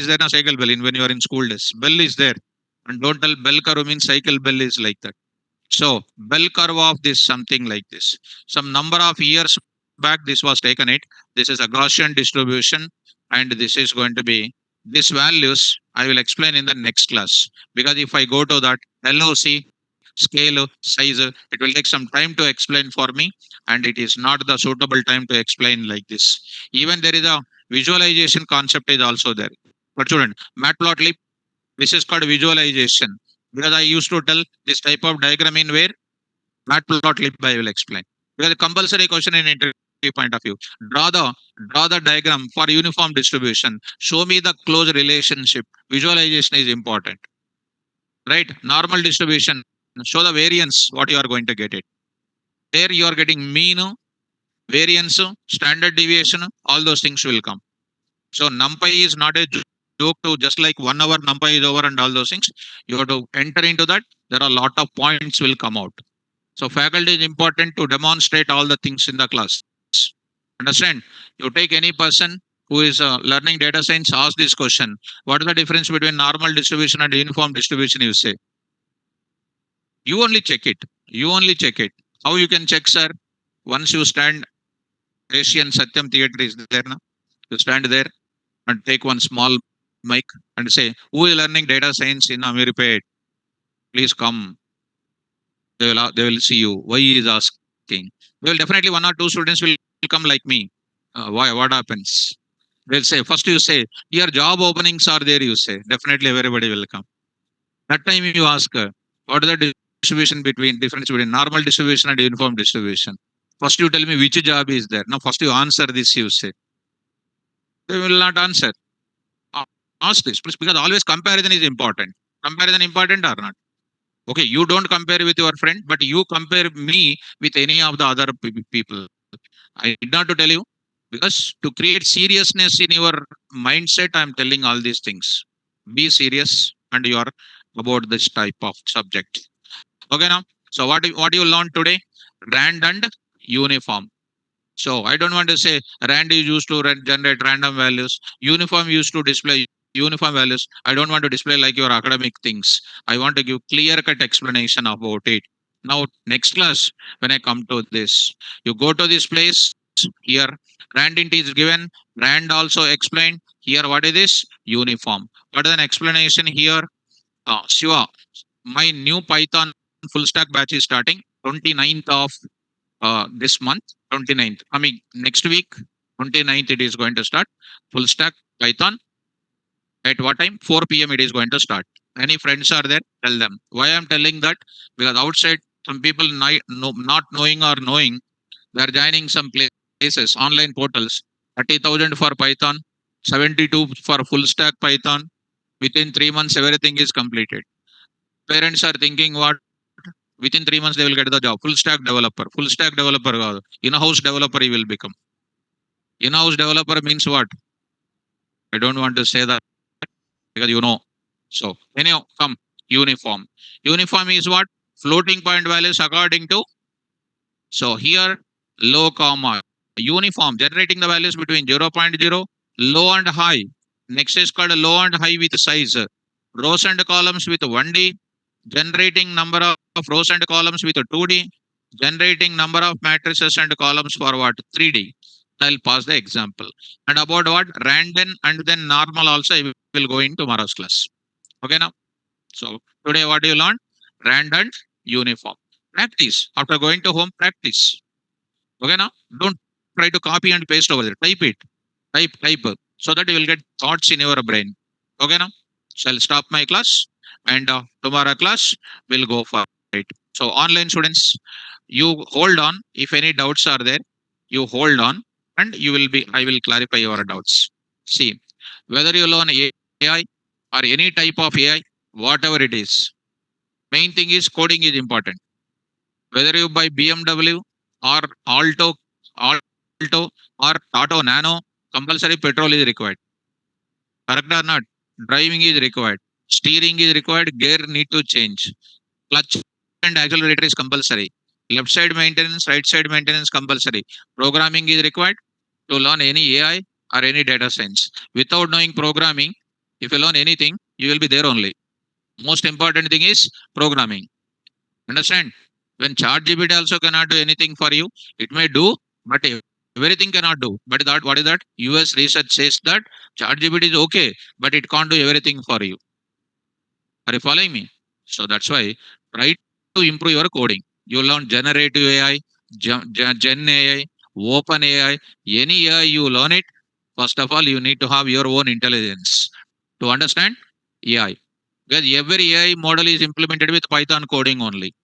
is there, a cycle bell in when you are in school days. Bell is there. And don't tell bell curve means cycle bell is like that. So bell curve of this something like this. Some number of years back this was taken it. This is a Gaussian distribution and this is going to be these values I will explain in the next class, because if I go to that LOC scale size, it will take some time to explain for me and it is not the suitable time to explain like this. Even there is a visualization concept is also there. But student, matplotlib, this is called visualization, because I used to tell this type of diagram in where matplotlib I will explain. Because the compulsory question in interview point of view, draw the diagram for uniform distribution, show me the close relationship. Visualization is important, right? Normal distribution, show the variance what you are going to get it. There you are getting mean, variance, standard deviation, all those things will come. So Numpy is not a joke to just like 1 hour Numpy is over and all those things. You have to enter into that. There are a lot of points will come out. So faculty is important to demonstrate all the things in the class. Understand? You take any person who is learning data science, ask this question. What is the difference between normal distribution and uniform distribution, you say? You only check it. You only check it. How you can check, sir? Once you stand, Asian Satyam Theatre is there now. You stand there and take one small mic and say, who is learning data science in Amiripet? Please come. They will see you. Why he is asking? Well, definitely 1 or 2 students will come like me. Why? What happens? They'll say, first you say, here job openings are there, you say. Definitely everybody will come. That time you ask, what is the difference between normal distribution and uniform distribution? First you tell me which job is there. Now first you answer this, you say. They will not answer. Ask this, please, because always comparison is important. Comparison important or not? Okay, you don't compare with your friend, but you compare me with any of the other people. I did not to tell you, because to create seriousness in your mindset, I'm telling all these things. Be serious and you are about this type of subject. Okay, now. So what you learned today? Rand and uniform. So I don't want to say rand is used to generate random values. Uniform used to display uniform values. I don't want to display like your academic things. I want to give clear-cut explanation about it. Now, next class, when I come to this, you go to this place here. Rand int is given. Rand also explained. Here, what is this? Uniform. What is an explanation here? Shiva, my new Python full stack batch is starting 29th of this month, 29th. I mean, next week, 29th, it is going to start. Full stack Python. At what time? 4 p.m. it is going to start. Any friends are there? Tell them. Why I'm telling that? Because outside, some people not knowing or knowing, they are joining some places, online portals. 30,000 for Python, 72 for full stack Python. Within 3 months, everything is completed. Parents are thinking what? Within 3 months, they will get the job. Full stack developer. Full stack developer. In-house developer, he will become. In-house developer means what? I don't want to say that because you know. So, anyhow, come. Uniform. Uniform is what? Floating point values according to. So, here, low comma. Uniform. Generating the values between 0.0, low and high. Next is called low and high with size. Rows and columns with 1D. Generating number of rows and columns with 2D. Generating number of matrices and columns for what? 3D. I'll pass the example. And about what? Random and then normal also I will go in tomorrow's class. Okay now? So today what do you learn? Rand and uniform. Practice. After going to home, practice. Okay now? Don't try to copy and paste over there. Type it. Type. So that you will get thoughts in your brain. Okay now? So I'll stop my class and tomorrow class will go for So online students, you hold on. If any doubts are there, you hold on, and I will clarify your doubts. See, whether you learn AI or any type of AI, whatever it is, main thing is coding is important. Whether you buy BMW or Alto or Tato Nano, compulsory petrol is required. Correct or not? Driving is required. Steering is required. Gear need to change. Clutch and accelerator is compulsory. Left side maintenance, right side maintenance compulsory. Programming is required to learn any AI or any data science. Without knowing programming, if you learn anything, you will be there only. Most important thing is programming. Understand? When ChatGPT also cannot do anything for you, it may do, but everything cannot do. But that what is that? US research says that ChatGPT is okay, but it can't do everything for you. Are you following me? So that's why try to improve your coding. You learn generative AI, Gen AI, Open AI, any AI you learn it. First of all, you need to have your own intelligence to understand AI. Because every AI model is implemented with Python coding only.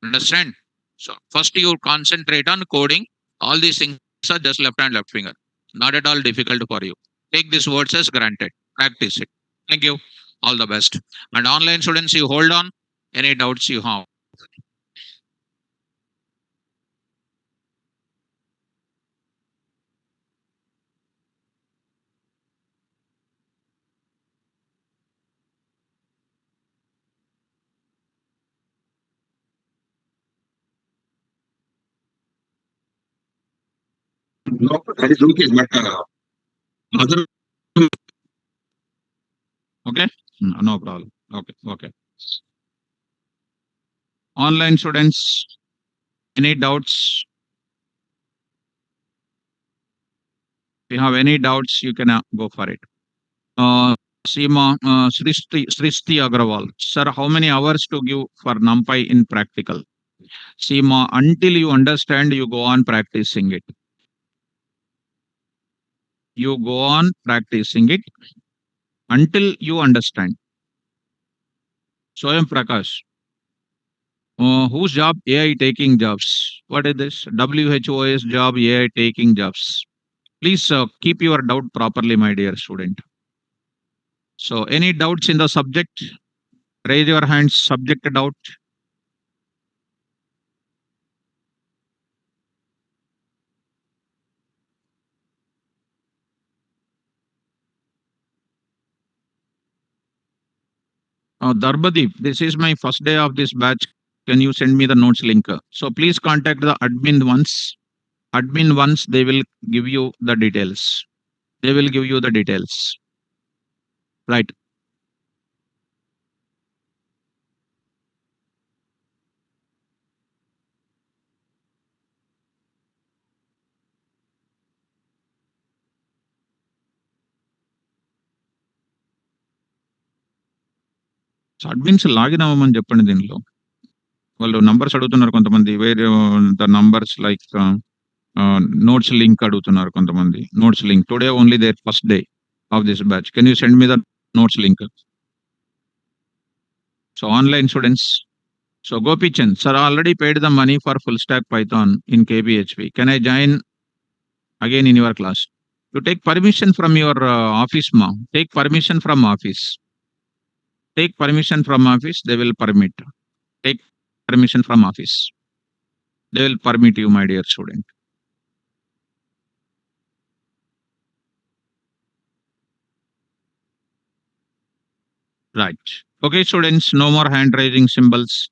Understand? So first you concentrate on coding. All these things are just left hand, left finger. Not at all difficult for you. Take these words as granted. Practice it. Thank you. All the best. And online students, you hold on. Any doubts you have? No, that is okay, but other okay, no problem. Okay, okay. Online students, any doubts? If you have any doubts, you can go for it. Seema, Srishti Agrawal. Sir, how many hours to give for Numpy in practical? Seema, until you understand, you go on practicing it. You go on practicing it until you understand. Swayam Prakash. Whose job? AI taking jobs. What is this? WHOS job, AI taking jobs. Please keep your doubt properly, my dear student. So, any doubts in the subject? Raise your hands. Subject doubt. Darbadeep, this is my first day of this batch. Can you send me the notes link? So please contact the admin once. Admin once they will give you the details. They will give you the details. Right. So admins login అవ్వమని చెప్పండి దీనిలో. వాళ్ళు numbers అడుగుతున్నారు కొంతమంది. వేరే the numbers like notes link అడుగుతున్నారు కొంతమంది. Notes link. Today only their first day of this batch. Can you send me the notes link? So online students. So Gopichand, sir, already paid the money for full stack Python in KBHP. Can I join again in your class? You take permission from your office, ma. Take permission from office. Take permission from office. They will permit. Take permission from office. They will permit you, my dear student. Right. Okay, students, no more hand raising symbols.